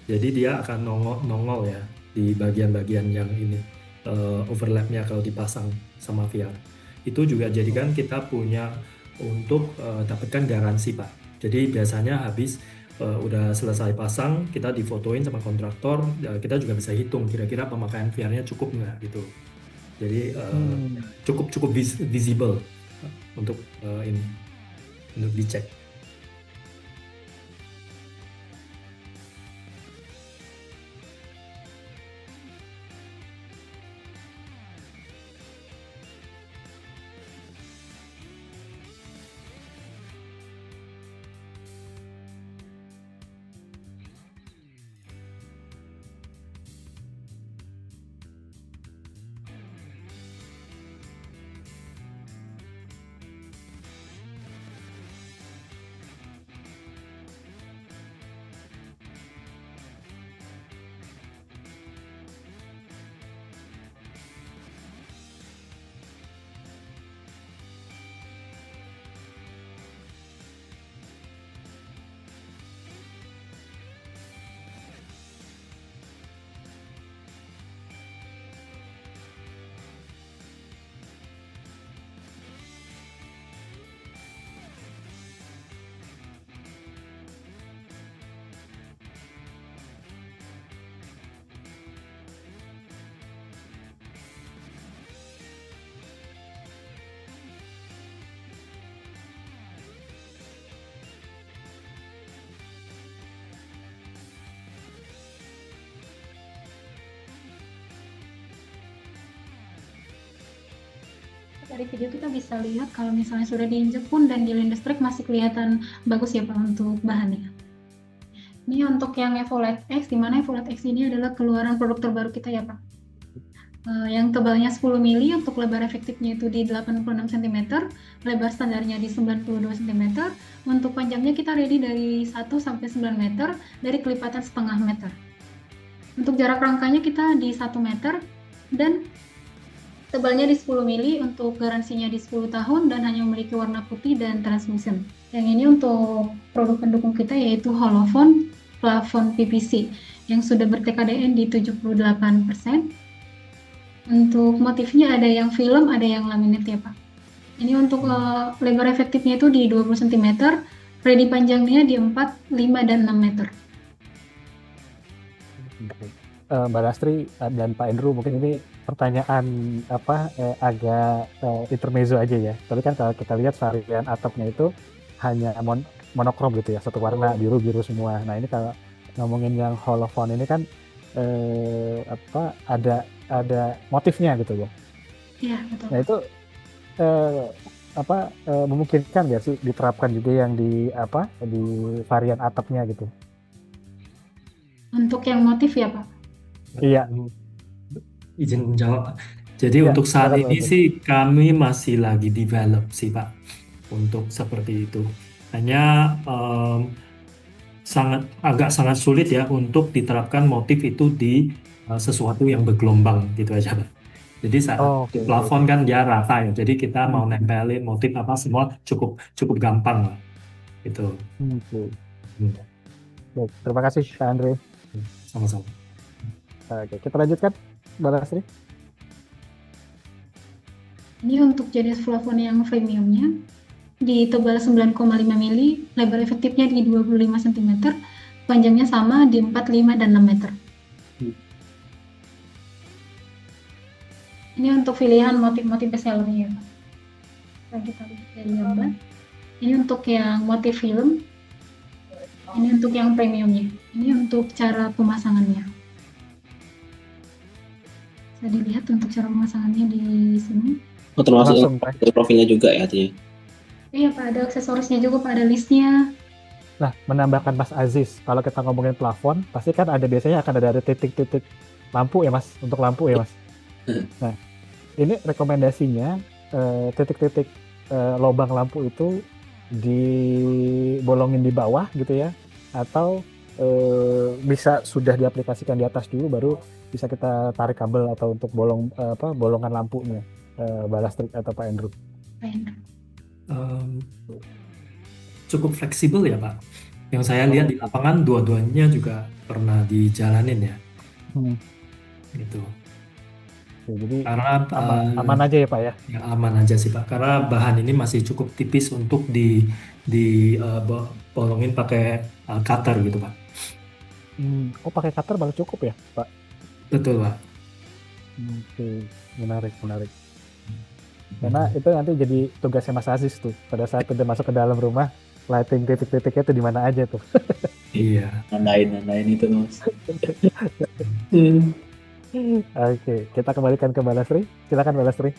Jadi dia akan nongol ya di bagian-bagian yang ini overlapnya kalau dipasang sama VR. Itu juga jadikan kita punya untuk dapatkan garansi Pak. Jadi biasanya habis udah selesai pasang, kita difotoin sama kontraktor, kita juga bisa hitung kira-kira pemakaian VR-nya cukup nggak gitu. Jadi cukup visible untuk ini untuk dicek. Dari video kita bisa lihat kalau misalnya sudah diinjek pun dan di listrik masih kelihatan bagus ya Pak untuk bahannya. Ini untuk yang Evolet X, di mana Evolet X ini adalah keluaran produk terbaru kita ya Pak. Yang tebalnya 10 mili, untuk lebar efektifnya itu di 86 cm, lebar standarnya di 92 cm, untuk panjangnya kita ready dari 1 sampai 9 meter, dari kelipatan setengah meter. Untuk jarak rangkanya kita di 1 meter, dan tebalnya di 10 mili, untuk garansinya di 10 tahun, dan hanya memiliki warna putih dan transmission. Yang ini untuk produk pendukung kita yaitu Holophone plafon PVC, yang sudah ber-TKDN di 78%. Untuk motifnya ada yang film, ada yang laminate ya Pak. Ini untuk lebar efektifnya itu di 20 cm, ready panjangnya di 4, 5, dan 6 meter. Mbak Lastri dan Pak Andrew, mungkin ini pertanyaan agak intermezzo aja ya. Tapi kan kalau kita lihat varian atapnya itu hanya monokrom gitu ya, satu warna biru semua. Nah ini kalau ngomongin yang Holophone ini kan ada motifnya gitu ya. Iya betul. Nah itu memungkinkan nggak sih diterapkan juga yang di varian atapnya gitu? Untuk yang motif ya Pak? Iya. Izin menjawab. Jadi Ya, untuk saat silakan, ini Pak. sih kami masih lagi develop sih Pak untuk seperti itu. Hanya sangat sulit ya untuk diterapkan motif itu di sesuatu yang bergelombang gitu aja Pak. Jadi saat di plafon kan dia rata ya. Jadi kita mau nempelin motif apa semua cukup gampang lah. Gitu. Baik, terima kasih Kak Andre. Sama-sama. Oke, kita lanjutkan Mbak Lastri. Ini untuk jenis plafon yang premiumnya di tebal 9,5 mili, lebar efektifnya di 25 cm, panjangnya sama di 4, 5, dan 6 meter. Ini untuk pilihan motif-motif bestsellernya ya Pak. Kita lihat dari gambar. Ini untuk yang motif film. Ini untuk yang premiumnya. Ini untuk cara pemasangannya. Bisa dilihat untuk cara pemasangannya di sini. Oh, termasuk Langsung, Pak. dari profilnya juga ya artinya. Iya Pak, ada aksesorisnya juga Pak, ada listnya. Nah, menambahkan Mas Aziz, kalau kita ngomongin plafon, pasti kan biasanya akan ada titik-titik lampu ya Mas, untuk lampu ya Mas. Nah, ini rekomendasinya titik-titik lubang lampu itu dibolongin di bawah gitu ya, atau bisa sudah diaplikasikan di atas dulu baru bisa kita tarik kabel atau untuk bolongan lampunya, Mbak Lastri atau Pak Andrew. Cukup fleksibel ya Pak. Yang saya lihat di lapangan dua-duanya juga pernah dijalanin ya. Gitu. Oke, jadi Karena aman aja ya Pak ya. ya aman aja sih Pak. Karena bahan ini masih cukup tipis untuk bolongin pakai cutter gitu Pak. Pakai cutter baru cukup ya Pak? Betul Pak. Oke, menarik. Karena itu nanti jadi tugasnya Mas Aziz tuh. Pada saat udah masuk ke dalam rumah, lighting titik-titiknya tuh di mana aja tuh. Iya. Nandain itu Mas. Oke, kita kembalikan ke Mbak Lastri. Silakan Mbak Lastri.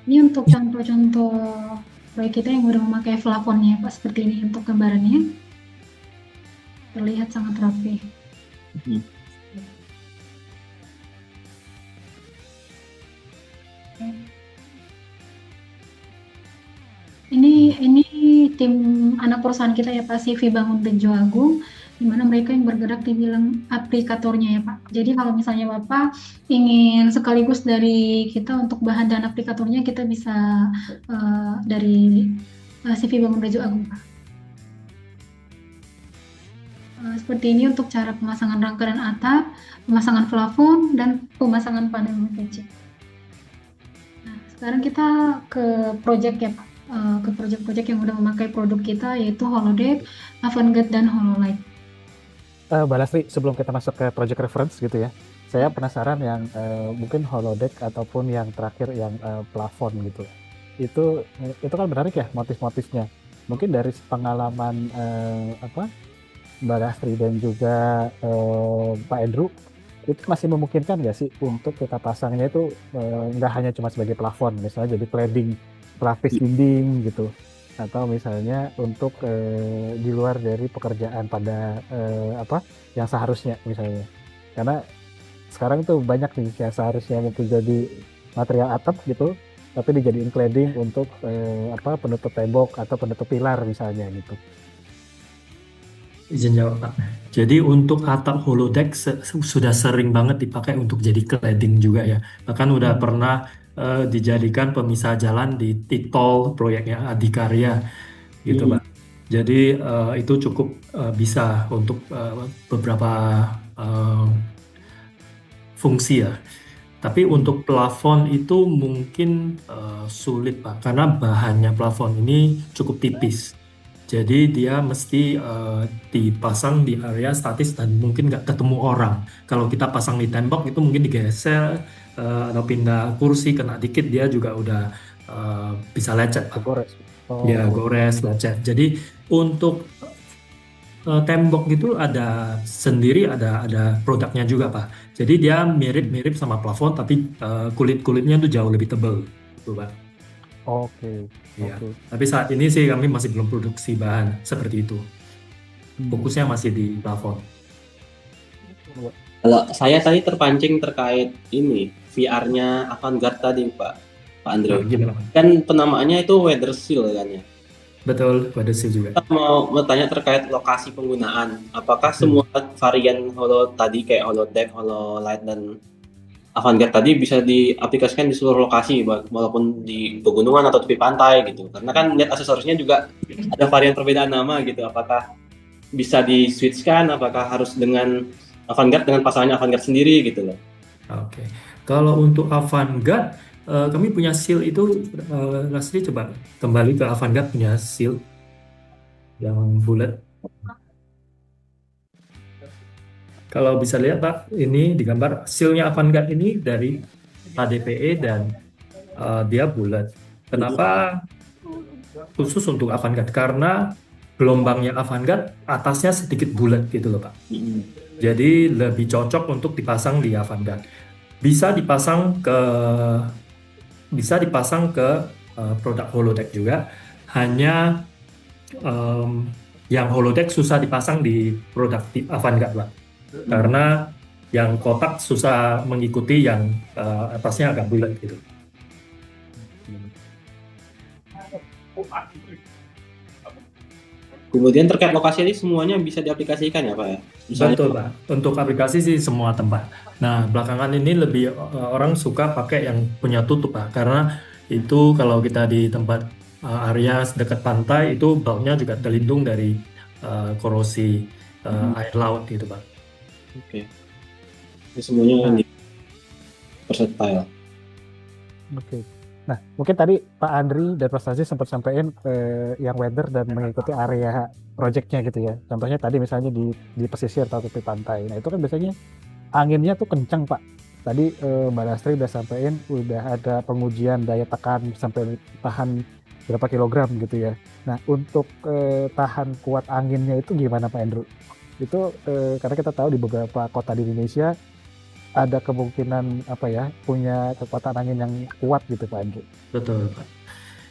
Ini untuk contoh-contoh proyek kita yang udah memakai plafonnya Pak, seperti ini untuk gambarannya. Terlihat sangat rapi. Ini tim anak perusahaan kita ya Pak, CV Bangun Tejo Agung, di mana mereka yang bergerak di bidang aplikatornya ya Pak. Jadi kalau misalnya Bapak ingin sekaligus dari kita untuk bahan dan aplikatornya, kita bisa dari CV Bangun Tejo Agung Pak. Seperti ini untuk cara pemasangan rangka dan atap, pemasangan plafon, dan pemasangan panel PVC. Nah, sekarang kita ke project ya Pak. Ke project-project yang udah memakai produk kita, yaitu Holodeck, Avantgarde, dan Hololight. Mbak Lastri, sebelum kita masuk ke project reference gitu ya, saya penasaran yang mungkin Holodeck ataupun yang terakhir yang plafon gitu. Itu kan menarik ya motif-motifnya. Mungkin dari pengalaman Mbak Lastri dan juga Pak Andrew, itu masih memungkinkan nggak sih untuk kita pasangnya itu nggak hanya cuma sebagai plafon, misalnya jadi cladding pelapis dinding gitu, atau misalnya untuk di luar dari pekerjaan pada apa yang seharusnya misalnya, karena sekarang tuh banyak nih yang seharusnya mungkin jadi material atap gitu, tapi dijadiin cladding untuk apa penutup tembok atau penutup pilar misalnya gitu. Izin jawab Pak. Jadi untuk atap holodeck sudah sering banget dipakai untuk jadi cladding juga ya. Bahkan udah pernah dijadikan pemisah jalan di tol proyeknya Adikarya gitu Pak. Jadi itu cukup bisa untuk beberapa fungsi ya. Tapi untuk plafon itu mungkin sulit Pak, karena bahannya plafon ini cukup tipis. Jadi dia mesti dipasang di area statis dan mungkin nggak ketemu orang. Kalau kita pasang di tembok itu mungkin digeser atau pindah kursi kena dikit dia juga udah bisa lecet Pak. Gores. Ya gores, lecet. Jadi untuk tembok gitu ada sendiri ada produknya juga Pak. Jadi dia mirip-mirip sama plafon tapi kulit-kulitnya tuh jauh lebih tebal, gitu Pak. Oke. Iya. Oke. Tapi saat ini sih kami masih belum produksi bahan seperti itu. Fokusnya masih di plafon. Kalau saya tadi terpancing terkait ini VR-nya Avantgarde tadi Pak Andre. Nah, gimana Pak? Kan penamaannya itu weather seal kan ya. Betul, pada sih juga. Kita mau bertanya terkait lokasi penggunaan. Apakah semua varian holo tadi kayak holodeck, hololight dan Avantgarde tadi bisa diaplikasikan di seluruh lokasi, walaupun di pegunungan atau tepi pantai gitu. Karena kan lihat aksesorisnya juga ada varian perbedaan nama gitu. Apakah bisa di-switchkan? Apakah harus dengan Avantgarde dengan pasangannya Avantgarde sendiri gitu loh? Oke. Kalau untuk Avantgarde, kami punya seal itu, Lastri coba kembali ke Avantgarde punya seal yang bulat. Kalau bisa lihat Pak, ini di gambar sealnya Avantgarde ini dari HDPE dan dia bulat. Kenapa khusus untuk Avantgarde? Karena gelombangnya Avantgarde atasnya sedikit bulat gitu loh Pak. Jadi lebih cocok untuk dipasang di Avantgarde. Bisa dipasang ke produk holodeck juga. Hanya yang holodeck susah dipasang di produk Avantgarde Pak. Karena yang kotak susah mengikuti yang atasnya agak bulat gitu. Kemudian terkait lokasi ini semuanya bisa diaplikasikan ya Pak ya? Misalnya, Betul Pak. Untuk aplikasi sih semua tempat. Nah belakangan ini lebih orang suka pakai yang punya tutup Pak. Karena itu kalau kita di tempat area dekat pantai itu bautnya juga terlindung dari korosi air laut gitu Pak. Oke. Ini semuanya versatile. Oke. Nah, mungkin tadi Pak Andri dan Mas Aziz sempat sampaikan yang weather dan mengikuti area projectnya gitu ya. Contohnya tadi misalnya di pesisir atau tepi pantai. Nah, itu kan biasanya anginnya tuh kencang Pak. Tadi Mbak Lastri udah sampaikan udah ada pengujian daya tekan sampai tahan berapa kilogram gitu ya. Nah, untuk tahan kuat anginnya itu gimana Pak Andrew? Itu karena kita tahu di beberapa kota di Indonesia ada kemungkinan punya kekuatan angin yang kuat gitu Pak Andrew. Betul Pak.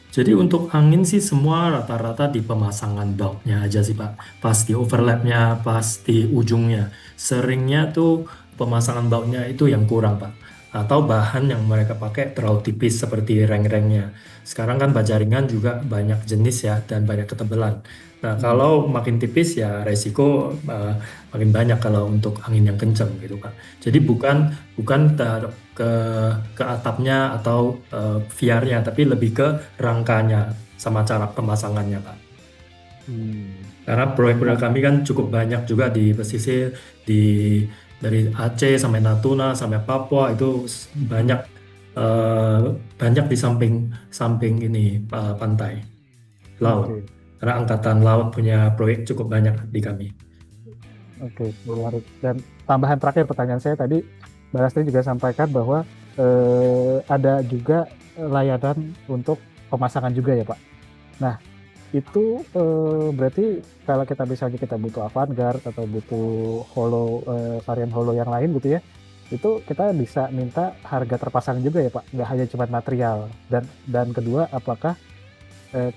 Jadi untuk angin sih semua rata-rata di pemasangan bautnya aja sih Pak. Pas di overlapnya, pas di ujungnya. Seringnya tuh pemasangan bautnya itu yang kurang Pak. Atau bahan yang mereka pakai terlalu tipis seperti reng-rengnya. Sekarang kan baja ringan juga banyak jenis ya dan banyak ketebalan. Nah kalau makin tipis ya resiko makin banyak kalau untuk angin yang kencang gitu Pak. Jadi bukan ke atapnya atau VR-nya, tapi lebih ke rangkanya sama cara pemasangannya Pak. Karena proyek-proyek kami kan cukup banyak juga di pesisir, dari Aceh sampai Natuna sampai Papua itu banyak di samping ini pantai laut. Oke. Karena Angkatan Laut punya proyek cukup banyak di kami. Oke, menarik. Dan tambahan terakhir pertanyaan saya tadi, Mbak Lastri juga sampaikan bahwa ada juga layanan untuk pemasangan juga ya Pak. Nah, itu berarti kalau kita misalnya kita butuh Avantgarde atau butuh varian holo yang lain gitu ya, itu kita bisa minta harga terpasang juga ya Pak, nggak hanya cuma material. Dan kedua, apakah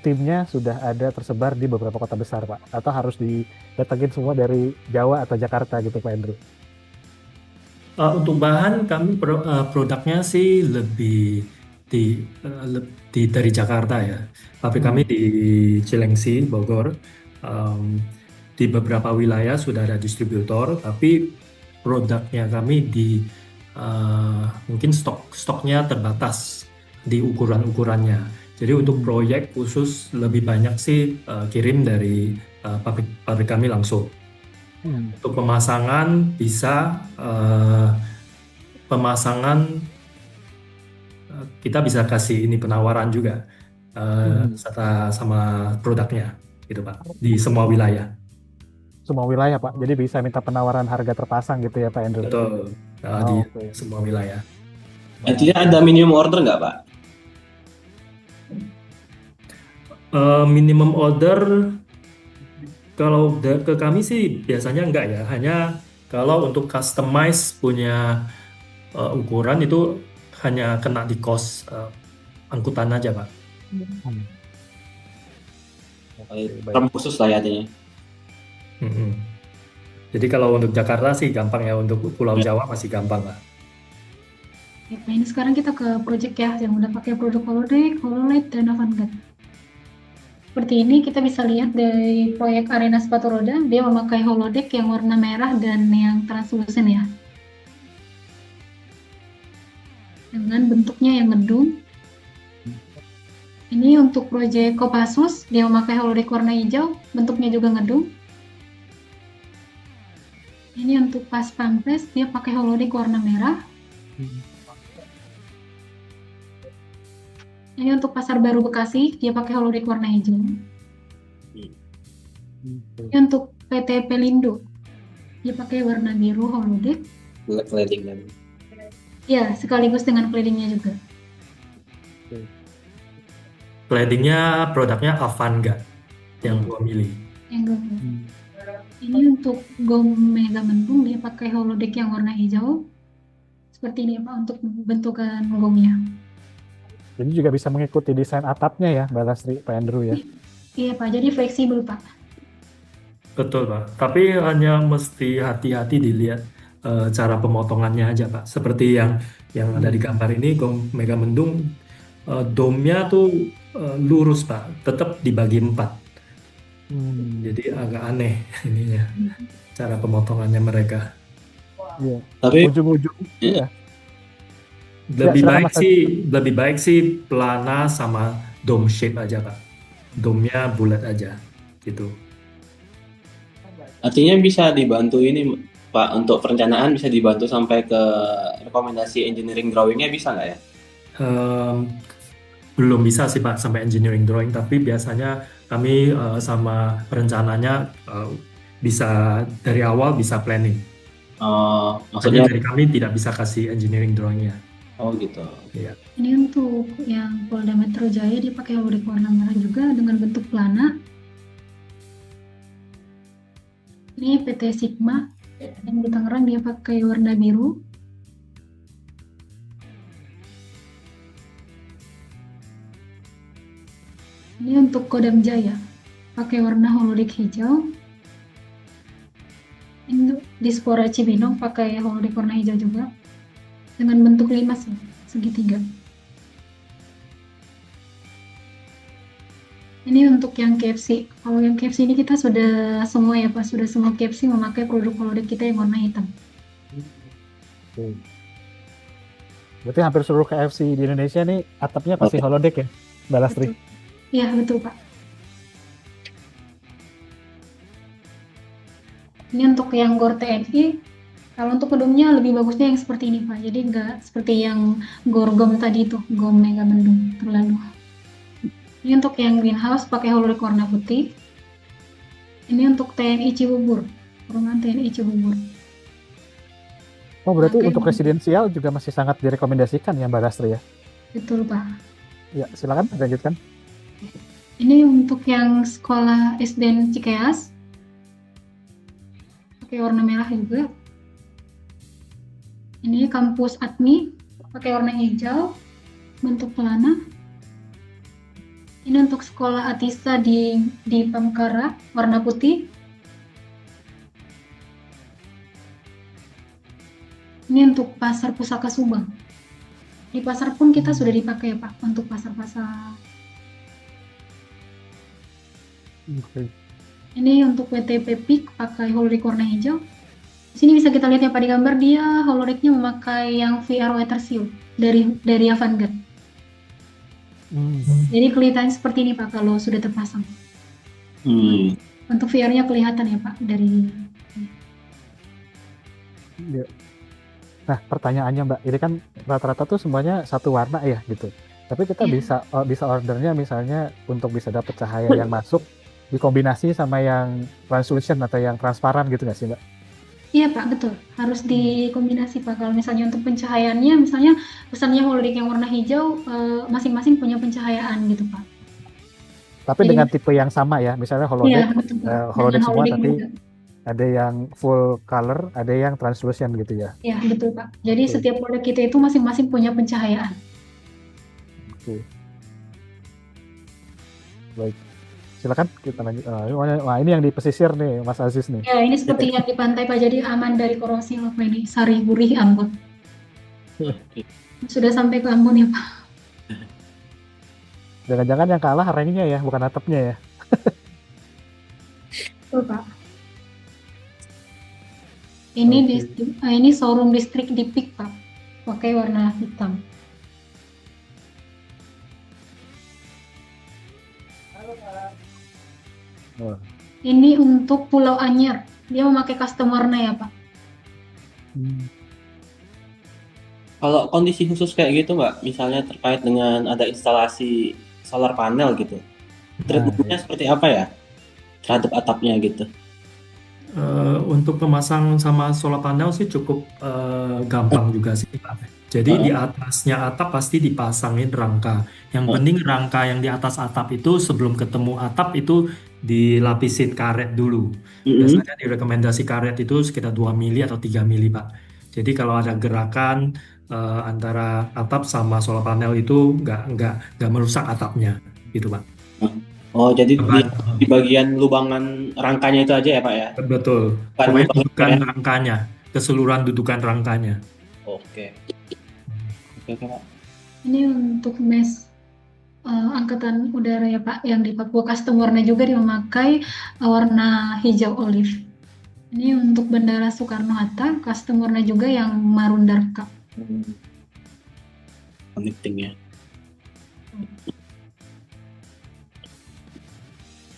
timnya sudah ada tersebar di beberapa kota besar Pak, atau harus didatengin semua dari Jawa atau Jakarta gitu Pak Andrew? Untuk bahan kami produknya sih lebih dari Jakarta ya. Pabrik kami di Cilengsi, Bogor. Di beberapa wilayah sudah ada distributor, tapi produknya kami mungkin stoknya terbatas di ukurannya. Jadi untuk proyek khusus lebih banyak sih kirim dari pabrik kami langsung. Untuk pemasangan bisa kita bisa kasih ini penawaran juga serta sama produknya gitu Pak, di semua wilayah. Semua wilayah Pak, jadi bisa minta penawaran harga terpasang gitu ya Pak Andrew? Betul, di semua wilayah. Artinya ada minimum order nggak Pak? Minimum order kalau ke kami sih biasanya enggak ya, hanya kalau untuk customize punya ukuran itu hanya kena di cost angkutan aja Pak. Term khusus lah ya artinya. Jadi kalau untuk Jakarta sih gampang ya, untuk Pulau Jawa masih gampang lah. Nah, ini sekarang kita ke project ya, yang udah pakai produk holodeck, HoloLED, dan Avantgarde. Seperti ini kita bisa lihat dari proyek arena sepatu roda, dia memakai holodeck yang warna merah dan yang translucent ya. Dengan bentuknya yang ngedung. Ini untuk proyek Kopassus, dia memakai holodeck warna hijau, bentuknya juga ngedung. Ini untuk Pas Pampres, dia pakai holodeck warna merah. Ini untuk Pasar Baru Bekasi, dia pakai holodeck warna hijau. Ini untuk PT Pelindo, dia pakai warna biru holodeck. Cladding kan. Ya, sekaligus dengan claddingnya juga. Claddingnya produknya Avantgarde yang gua milih. Yang ini untuk GOM Mega Mendung, dia pakai holodeck yang warna hijau. Seperti ini Pak untuk bentukan GOM-nya. Jadi juga bisa mengikuti desain atapnya ya, Mbak Lastri, Pak Andrew ya? Iya Pak, jadi fleksibel Pak. Betul Pak, tapi hanya mesti hati-hati dilihat cara pemotongannya aja Pak. Seperti yang ada di gambar ini, GOM Mega Mendung, dome-nya tuh lurus Pak, tetap dibagi 4. Jadi agak aneh ininya, cara pemotongannya mereka. Iya. Tapi Ujung-ujung, iya. Lebih baik sih pelana sama dome shape aja Pak. Dome-nya bulat aja gitu. artinya bisa dibantu ini Pak, untuk perencanaan bisa dibantu sampai ke rekomendasi engineering drawing-nya bisa nggak ya? Belum bisa sih Pak sampai engineering drawing, tapi biasanya kami sama perencananya bisa dari awal bisa planning. Maksudnya dari kami tidak bisa kasih engineering drawing-nya. Oh gitu. Iya. Ini untuk yang Polda Metro Jaya, dia pakai holodeck warna merah juga dengan bentuk pelana. Ini PT Sigma, yang di Tangerang dia pakai warna biru. Ini untuk Kodam Jaya, pakai warna holodeck hijau. Ini Dispora Cibinong pakai holodeck warna hijau juga, dengan bentuk limas segitiga. Ini untuk yang KFC. Kalau yang KFC ini kita sudah semua ya Pak, sudah semua KFC memakai produk holodeck kita yang warna hitam. Berarti hampir seluruh KFC di Indonesia nih atapnya pasti holodeck ya, Mbak Lastri? Iya betul Pak. Ini untuk yang GOR TNI, kalau untuk gedungnya lebih bagusnya yang seperti ini Pak, jadi nggak seperti yang GOR GOM tadi itu, GOM Mega Mendung terlalu. Ini untuk yang greenhouse pakai holodeck warna putih. Ini untuk TNI Cibubur, perumahan TNI Cibubur. Oh berarti untuk residensial juga masih sangat direkomendasikan ya Mbak Lastri ya? Betul Pak. Ya silakan lanjutkan. Ini untuk yang sekolah SDN Cikeas, pakai warna merah juga. Ini kampus Admi pakai warna hijau, bentuk pelana. Ini untuk sekolah Atisa di Pamkara, warna putih. Ini untuk pasar pusaka Subang. Di pasar pun kita sudah dipakai ya Pak, untuk pasar-pasar. Oke. Ini untuk WTP PIK pakai holodeck warna hijau. Di sini bisa kita lihat ya Pak di gambar, dia holodecknya memakai yang VR Water Seal dari Avantgarde. Jadi kelihatannya seperti ini Pak kalau sudah terpasang. Untuk VR-nya kelihatan ya Pak dari. Ya. Nah, pertanyaannya Mbak, ini kan rata-rata tuh semuanya satu warna ya gitu. Tapi kita Iya. bisa ordernya misalnya untuk bisa dapat cahaya yang masuk dikombinasi sama yang translucent atau yang transparan gitu nggak sih Mbak? Iya Pak, betul. Harus dikombinasi Pak. Kalau misalnya untuk pencahayaannya, misalnya pesannya holodeck yang warna hijau, masing-masing punya pencahayaan gitu Pak. Tapi Jadi, dengan tipe yang sama ya, misalnya iya holodeck, betul Pak. holodeck Dengan semua holodeck tapi juga. ada yang full color, ada yang translucent gitu ya. Iya betul Pak. Jadi Oke. setiap holodeck kita itu masing-masing punya pencahayaan. Oke. Baik. Silakan kita lanjut. Wah, ini yang di pesisir nih, Mas Aziz nih. Ya ini seperti yang di pantai Pak. Jadi aman dari korosi apa ini, Sari Gurih Ambon. Sudah sampai ke Ambon ya Pak. Jangan-jangan yang kalah ringnya ya, bukan atapnya ya. Betul Pak. Ini ini showroom listrik di PIK Pak. Pakai warna hitam. Wah. Ini untuk Pulau Anyar. Dia memakai custom warna ya Pak. Kalau kondisi khusus kayak gitu Mbak, misalnya terkait dengan ada instalasi solar panel gitu, treatmentnya seperti apa ya terhadap atapnya gitu? Untuk pemasang sama solar panel sih cukup gampang juga sih Pak. Jadi di atasnya atap pasti dipasangin rangka. Yang penting rangka yang di atas atap itu sebelum ketemu atap itu dilapisin karet dulu. Biasanya direkomendasi karet itu sekitar 2 mili atau 3 mili Pak. Jadi kalau ada gerakan antara atap sama solar panel itu nggak merusak atapnya gitu Pak. Oh, jadi di bagian lubangan rangkanya itu aja ya Pak ya? Betul. Bukan Pokoknya lubang dudukan ya? rangkanya, keseluruhan dudukan rangkanya. Oke. Oke Pak. Ini untuk mes angkatan udara ya Pak, yang di Papua custom warna juga dia memakai warna hijau olive. Ini untuk Bandara Soekarno-Hatta custom warna juga yang marun dark cup. Connectingnya.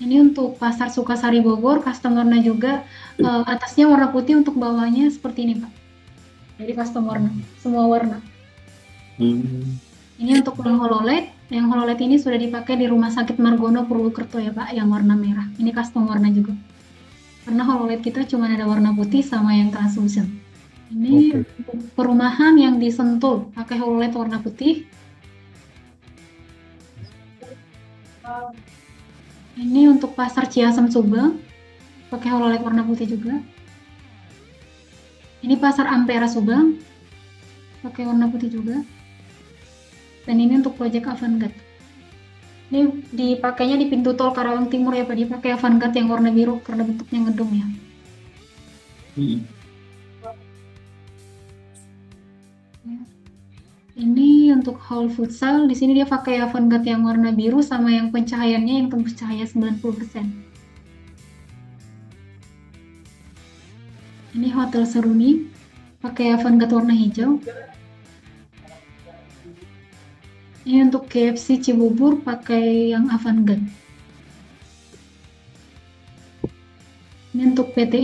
Ini untuk Pasar Sukasari Bogor custom warna juga, atasnya warna putih, untuk bawahnya seperti ini Pak. Jadi custom warna, semua warna. Ini untuk yang HoloLED ini sudah dipakai di Rumah Sakit Margono Purwokerto ya Pak, yang warna merah. Ini custom warna juga. Karena HoloLED kita cuma ada warna putih sama yang translucent. Ini untuk perumahan yang di Sentul pakai HoloLED warna putih. Ini untuk Pasar Ciasem Subang pakai HoloLED warna putih juga. Ini Pasar Ampera Subang pakai warna putih juga. Dan ini untuk proyek Avantgarde. Ini dipakainya di pintu tol Karawang Timur ya Pak, dipakai Avantgarde yang warna biru karena bentuknya ngedung ya. Ini untuk hall futsal, di sini dia pakai Avantgarde yang warna biru sama yang pencahayaannya yang tembus cahaya 90%. Ini Hotel Seruni pakai Avantgarde warna hijau. Ini untuk KFC Cibubur pakai yang Avantgarde. Ini untuk PT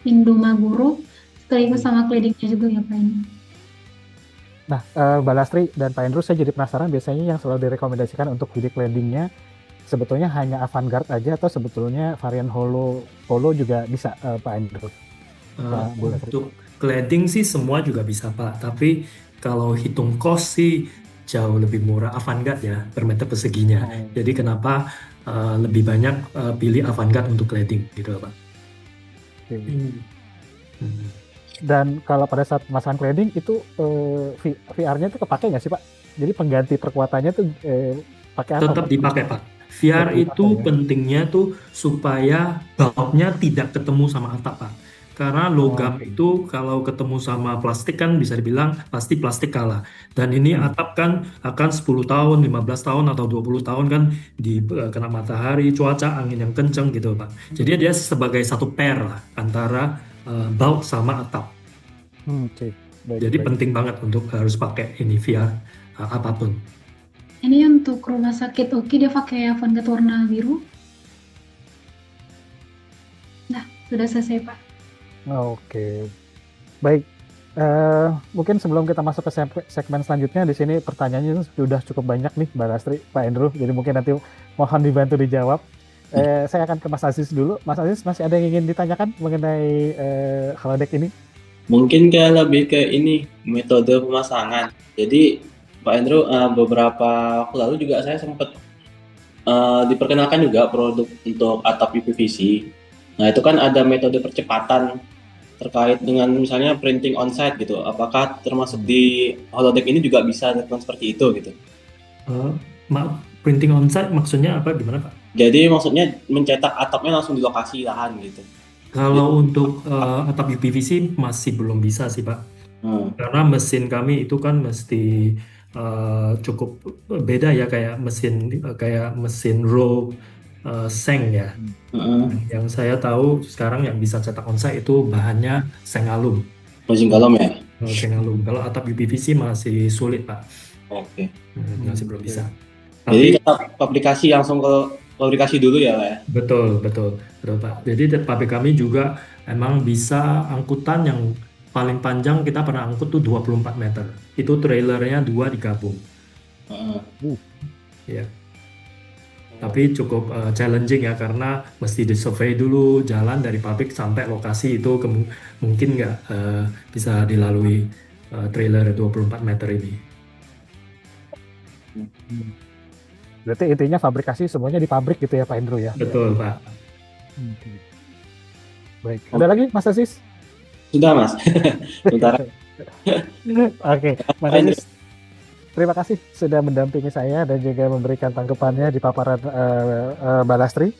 Indomaguro sekaligus sama kledingnya juga ya Pak ini. Nah, Mbak Lastri dan Pak Andrew, saya jadi penasaran biasanya yang selalu direkomendasikan untuk bidik landingnya sebetulnya hanya Avantgarde aja atau sebetulnya varian Holo juga bisa, Pak Andrew? Untuk cladding sih semua juga bisa Pak, tapi kalau hitung cost sih jauh lebih murah Avantgarde ya per meter perseginya. Jadi kenapa lebih banyak pilih Avantgarde untuk cladding gitu Pak. Dan kalau pada saat pemasangan cladding itu VR-nya itu kepake nggak sih Pak? Jadi pengganti perkuatannya tuh pakai apa Tetap Pak? dipakai, Pak. VR Tetap itu dipakai ya. pentingnya tuh supaya bautnya tidak ketemu sama atap, Pak. Karena logam Oke. itu kalau ketemu sama plastik kan bisa dibilang pasti plastik kalah. Dan ini atap kan akan 10 tahun, 15 tahun atau 20 tahun kan kena matahari, cuaca, angin yang kenceng gitu, Pak. Jadi dia sebagai satu pair lah antara baut sama atap. Oke. Baik, Jadi baik. penting banget untuk harus pakai ini VR apapun. Ini untuk rumah sakit Uki dia pakai Avantgarde warna biru. Nah, sudah selesai Pak. Oke. Baik. Mungkin sebelum kita masuk ke segmen selanjutnya, di sini pertanyaannya sudah cukup banyak nih, Mbak Lastri, Pak Andrew. Jadi mungkin nanti mohon dibantu dijawab. Saya akan ke Mas Aziz dulu. Mas Aziz, masih ada yang ingin ditanyakan mengenai holodeck ini? Mungkin kayak lebih ke ini metode pemasangan. Jadi Pak Andrew, beberapa waktu lalu juga saya sempat diperkenalkan juga produk untuk atap UPVC. Nah itu kan ada metode percepatan terkait dengan misalnya printing on-site gitu. Apakah termasuk di holodeck ini juga bisa dilakukan seperti itu gitu? Maaf, printing on-site maksudnya apa, gimana Pak? Jadi maksudnya mencetak atapnya langsung di lokasi lahan gitu. Kalau untuk atap UPVC masih belum bisa sih Pak. Karena mesin kami itu kan mesti cukup beda ya, kayak mesin row seng ya. Yang saya tahu sekarang yang bisa cetak onsite itu bahannya seng alum. Mesin galon ya? Seng alum. Kalau atap UPVC masih sulit Pak. Oke. Masih belum bisa. Jadi Tapi tetap fabrikasi langsung ke fabrikasi dulu ya Pak ya? betul Pak. Jadi pabrik kami juga emang bisa angkutan yang paling panjang kita pernah angkut tuh 24 meter. Itu trailernya 2 digabung. Ya. Tapi cukup challenging ya, karena mesti disurvey dulu jalan dari pabrik sampai lokasi itu mungkin nggak bisa dilalui trailer 24 meter ini. Berarti intinya fabrikasi semuanya di pabrik gitu ya Pak Andrew ya? Betul Pak. Baik. Ada lagi Mas Aziz? Sudah Mas. Sebentar. Oke, Mas Aziz, terima kasih sudah mendampingi saya dan juga memberikan tanggapannya di paparan Mbak Lastri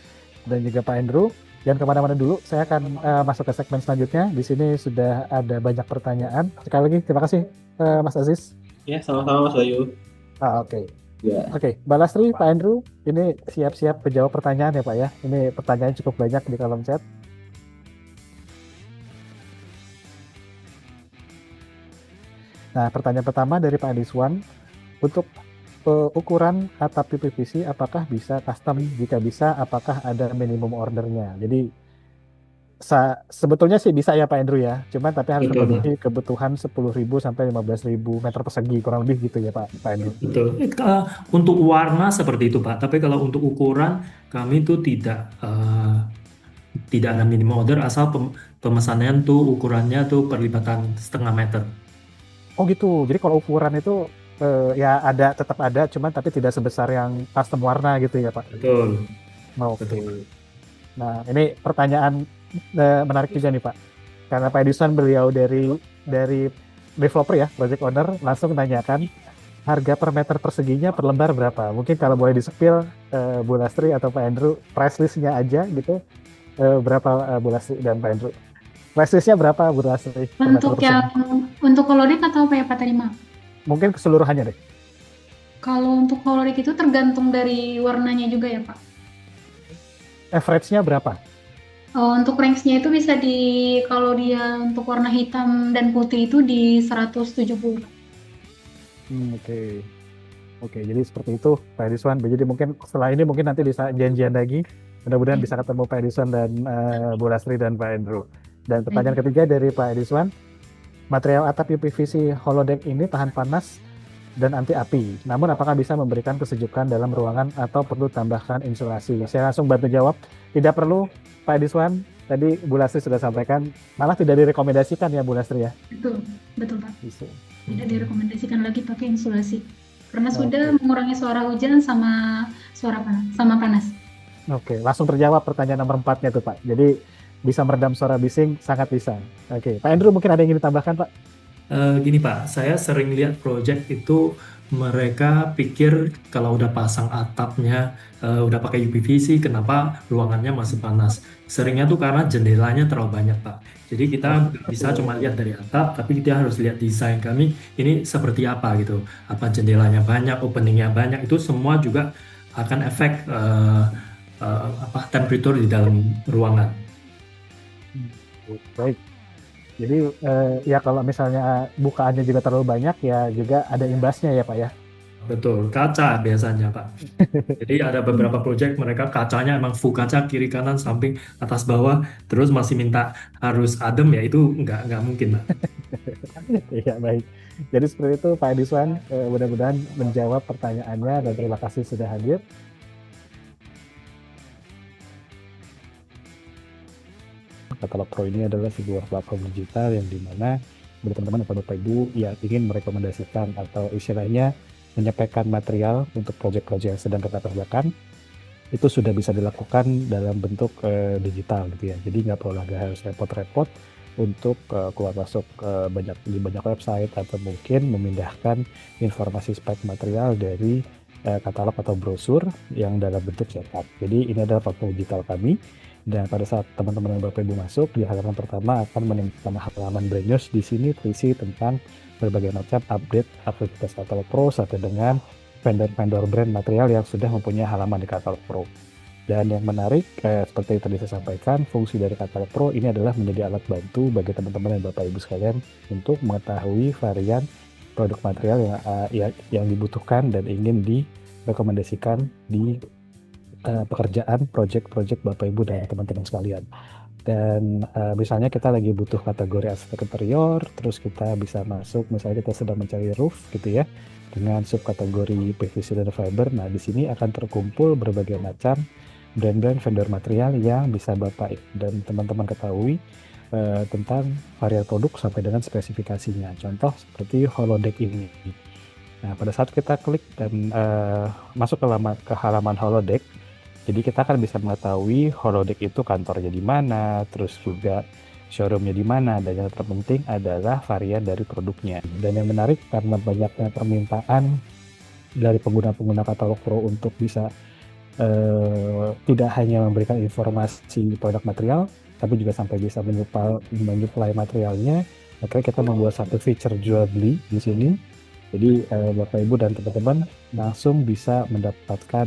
dan juga Pak Andrew. Jangan kemana-mana dulu, saya akan masuk ke segmen selanjutnya. Di sini sudah ada banyak pertanyaan. Sekali lagi terima kasih Mas Aziz. Ya, sama-sama Mas Bayu. Oke. Ya. Oke, Mbak Lastri, Pak Andrew, ini siap-siap menjawab pertanyaan ya Pak ya. Ini pertanyaan cukup banyak di kolom chat. Nah, pertanyaan pertama dari Pak Adiswan, untuk ukuran atap UPVC apakah bisa custom? Jika bisa, apakah ada minimum ordernya? Jadi sebetulnya sih bisa ya Pak Andrew ya, cuman tapi harus Betul, memenuhi kebutuhan 10.000 sampai 15.000 meter persegi kurang lebih gitu ya Pak Andrew. Betul. Untuk warna seperti itu Pak, tapi kalau untuk ukuran kami tuh tidak ada minimum order, asal pemesanan tuh ukurannya tuh perlibatan 0,5 meter. Oh gitu, jadi kalau ukuran itu ya tetap ada, cuman tapi tidak sebesar yang custom warna gitu ya Pak. Betul. Oke. Betul. Nah ini pertanyaan menarik juga nih Pak, karena Pak Edison beliau dari developer ya, project owner, langsung menanyakan harga per meter perseginya per lembar berapa. Mungkin kalau boleh di-spill Bu Lastri atau Pak Andrew, price list-nya aja gitu, berapa Bu Lastri dan Pak Andrew? Price list-nya berapa Bu Lastri? Untuk holodeck atau apa ya Pak tadi Maaf? Mungkin keseluruhannya deh. Kalau untuk holodeck itu tergantung dari warnanya juga ya Pak. Average-nya berapa? Untuk range-nya itu bisa kalau dia untuk warna hitam dan putih itu di 170. Oke, jadi seperti itu Pak Edison. Jadi mungkin setelah ini mungkin nanti bisa janjian lagi. Mudah-mudahan bisa ketemu Pak Edison dan Bu Lastri dan Pak Andrew. Dan pertanyaan ketiga dari Pak Edison, material atap UPVC holodeck ini tahan panas dan anti api. Namun apakah bisa memberikan kesejukan dalam ruangan atau perlu tambahkan insulasi? Saya langsung bantu jawab. Tidak perlu Pak Edison. Tadi Bu Lastri sudah sampaikan, malah tidak direkomendasikan ya Bu Lastri ya? Betul Pak. Bisa. Tidak direkomendasikan lagi pakai insulasi. Karena sudah mengurangi suara hujan sama suara panas, sama panas. Oke, langsung terjawab pertanyaan nomor 4-nya tuh Pak. Jadi bisa meredam suara bising, sangat bisa. Oke, Pak Andrew mungkin ada yang ingin ditambahkan, Pak? Gini Pak, saya sering lihat project itu mereka pikir kalau udah pasang atapnya, udah pakai UPVC, kenapa ruangannya masih panas? Seringnya tuh karena jendelanya terlalu banyak Pak. Jadi kita nggak bisa cuma lihat dari atap, tapi kita harus lihat desain kami ini seperti apa gitu. Apa jendelanya banyak, openingnya banyak, itu semua juga akan efek temperatur di dalam ruangan. Baik. Jadi ya kalau misalnya bukaannya juga terlalu banyak ya juga ada imbasnya ya Pak ya. Betul, kaca biasanya Pak. Jadi ada beberapa project mereka kacanya emang full kaca kiri kanan samping atas bawah, terus masih minta harus adem ya itu nggak mungkin Pak. Iya baik. Jadi seperti itu Pak Ediswan, mudah-mudahan menjawab pertanyaannya dan terima kasih sudah hadir. Katalog Pro ini adalah sebuah platform digital yang dimana bagi teman-teman atau Bapak Ibu yang ingin merekomendasikan atau istilahnya menyampaikan material untuk proyek-proyek yang sedang kita kerjakan, itu sudah bisa dilakukan dalam bentuk digital gitu ya. Jadi nggak perlu lagi harus repot-repot untuk keluar masuk di banyak website atau mungkin memindahkan informasi spek material dari katalog atau brosur yang dalam bentuk cetak. Jadi ini adalah platform digital kami. Dan pada saat teman-teman dan Bapak Ibu masuk, di halaman pertama akan menemukan halaman brand news. Di sini terisi tentang berbagai macam update aktivitas Katalog Pro sampai dengan vendor-vendor brand material yang sudah mempunyai halaman di Katalog Pro. Dan yang menarik, seperti yang tadi saya sampaikan, fungsi dari Katalog Pro ini adalah menjadi alat bantu bagi teman-teman dan Bapak Ibu sekalian untuk mengetahui varian produk material yang dibutuhkan dan ingin direkomendasikan di pekerjaan project-project Bapak Ibu dan teman-teman sekalian. Dan misalnya kita lagi butuh kategori aspek interior, terus kita bisa masuk, misalnya kita sedang mencari roof gitu ya, dengan subkategori PVC dan fiber. Nah di sini akan terkumpul berbagai macam brand-brand vendor material yang bisa Bapak dan teman-teman ketahui tentang varian produk sampai dengan spesifikasinya. Contoh seperti holodeck ini. Nah pada saat kita klik dan masuk ke halaman holodeck, jadi kita akan bisa mengetahui holodeck itu kantornya di mana, terus juga showroomnya di mana, dan yang terpenting adalah varian dari produknya. Dan yang menarik karena banyaknya permintaan dari pengguna-pengguna Katalog Pro untuk bisa tidak hanya memberikan informasi produk material, tapi juga sampai bisa menyuplai materialnya. Akhirnya kita membuat satu feature jual beli di sini. Jadi Bapak Ibu dan teman-teman langsung bisa mendapatkan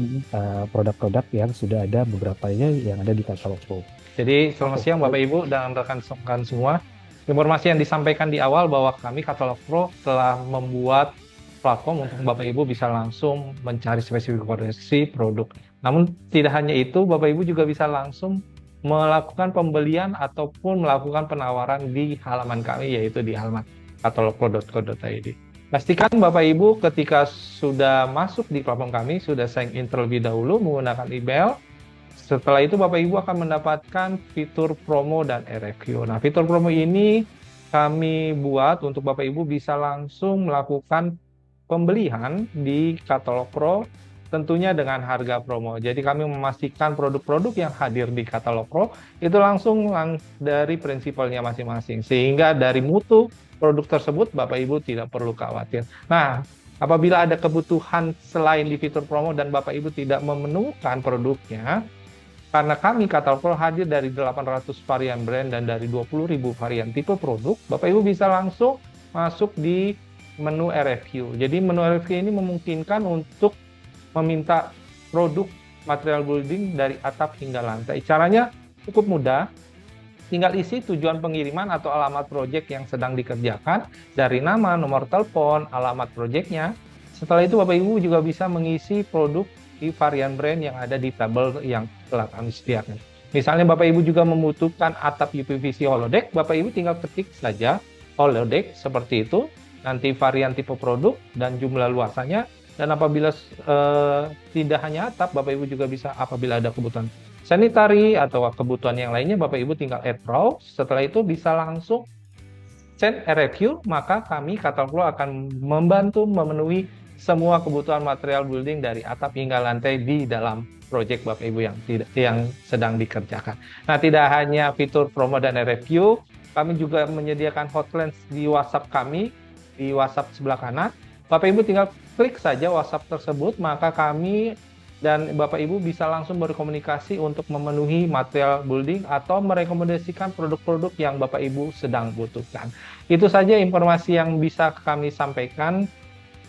produk-produk yang sudah ada beberapanya yang ada di Katalog Pro. Jadi selamat siang Bapak Ibu dan rekan-rekan semua. Informasi yang disampaikan di awal bahwa kami Katalog Pro telah membuat platform untuk Bapak Ibu bisa langsung mencari spesifikasi produk. Namun tidak hanya itu, Bapak Ibu juga bisa langsung melakukan pembelian ataupun melakukan penawaran di halaman kami, yaitu di halaman katalogpro.co.id. Pastikan Bapak Ibu ketika sudah masuk di platform kami, sudah sign in terlebih dahulu menggunakan email. Setelah itu Bapak Ibu akan mendapatkan fitur promo dan RFQ. Nah, fitur promo ini kami buat untuk Bapak Ibu bisa langsung melakukan pembelian di Katalog Pro, tentunya dengan harga promo. Jadi kami memastikan produk-produk yang hadir di Katalog Pro itu langsung dari prinsipalnya masing-masing. Sehingga dari mutu produk tersebut Bapak Ibu tidak perlu khawatir. Nah, apabila ada kebutuhan selain di fitur promo dan Bapak Ibu tidak memenuhkan produknya, karena kami Katalog Pro hadir dari 800 varian brand dan dari 20.000 varian tipe produk, Bapak Ibu bisa langsung masuk di menu RFQ. Jadi menu RFQ ini memungkinkan untuk meminta produk material building dari atap hingga lantai. Caranya cukup mudah. Tinggal isi tujuan pengiriman atau alamat proyek yang sedang dikerjakan, dari nama, nomor telepon, alamat proyeknya. Setelah itu Bapak Ibu juga bisa mengisi produk di varian brand yang ada di tabel yang telah kami sediakan. Misalnya Bapak Ibu juga membutuhkan atap UPVC holodeck, Bapak Ibu tinggal ketik saja holodeck seperti itu, nanti varian tipe produk dan jumlah luasannya. Dan apabila tidak hanya atap, Bapak Ibu juga bisa apabila ada kebutuhan sanitary atau kebutuhan yang lainnya, Bapak Ibu tinggal add row. Setelah itu bisa langsung send RFQ, maka kami Katalog Pro akan membantu memenuhi semua kebutuhan material building dari atap hingga lantai di dalam project Bapak Ibu yang sedang dikerjakan. Nah, tidak hanya fitur promo dan review, kami juga menyediakan hotline di WhatsApp kami, di WhatsApp sebelah kanan. Bapak Ibu tinggal klik saja WhatsApp tersebut, maka kami dan Bapak Ibu bisa langsung berkomunikasi untuk memenuhi material building atau merekomendasikan produk-produk yang Bapak Ibu sedang butuhkan. Itu saja informasi yang bisa kami sampaikan.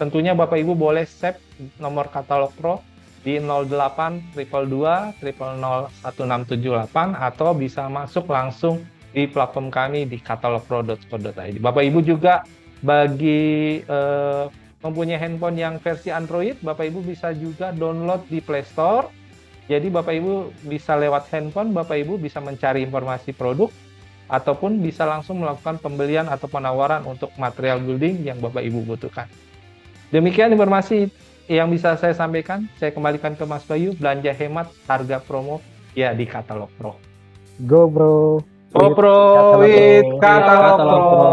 Tentunya Bapak Ibu boleh save nomor katalog Pro di 08 222 000 1678 atau bisa masuk langsung di platform kami di katalogpro.co.id. Bapak Ibu juga bagi mempunyai handphone yang versi Android, Bapak Ibu bisa juga download di Play Store. Jadi Bapak Ibu bisa lewat handphone, Bapak Ibu bisa mencari informasi produk ataupun bisa langsung melakukan pembelian atau penawaran untuk material building yang Bapak Ibu butuhkan. Demikian informasi yang bisa saya sampaikan. Saya kembalikan ke Mas Bayu. Belanja hemat, harga promo ya di Katalog Pro. Go bro. Go Pro with Katalog Pro.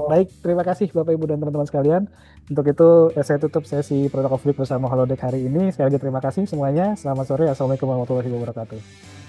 Baik, terima kasih Bapak Ibu dan teman-teman sekalian. Untuk itu saya tutup sesi Product of Week bersama Holodeck hari ini. Sekali lagi terima kasih semuanya. Selamat sore. Assalamualaikum warahmatullahi wabarakatuh.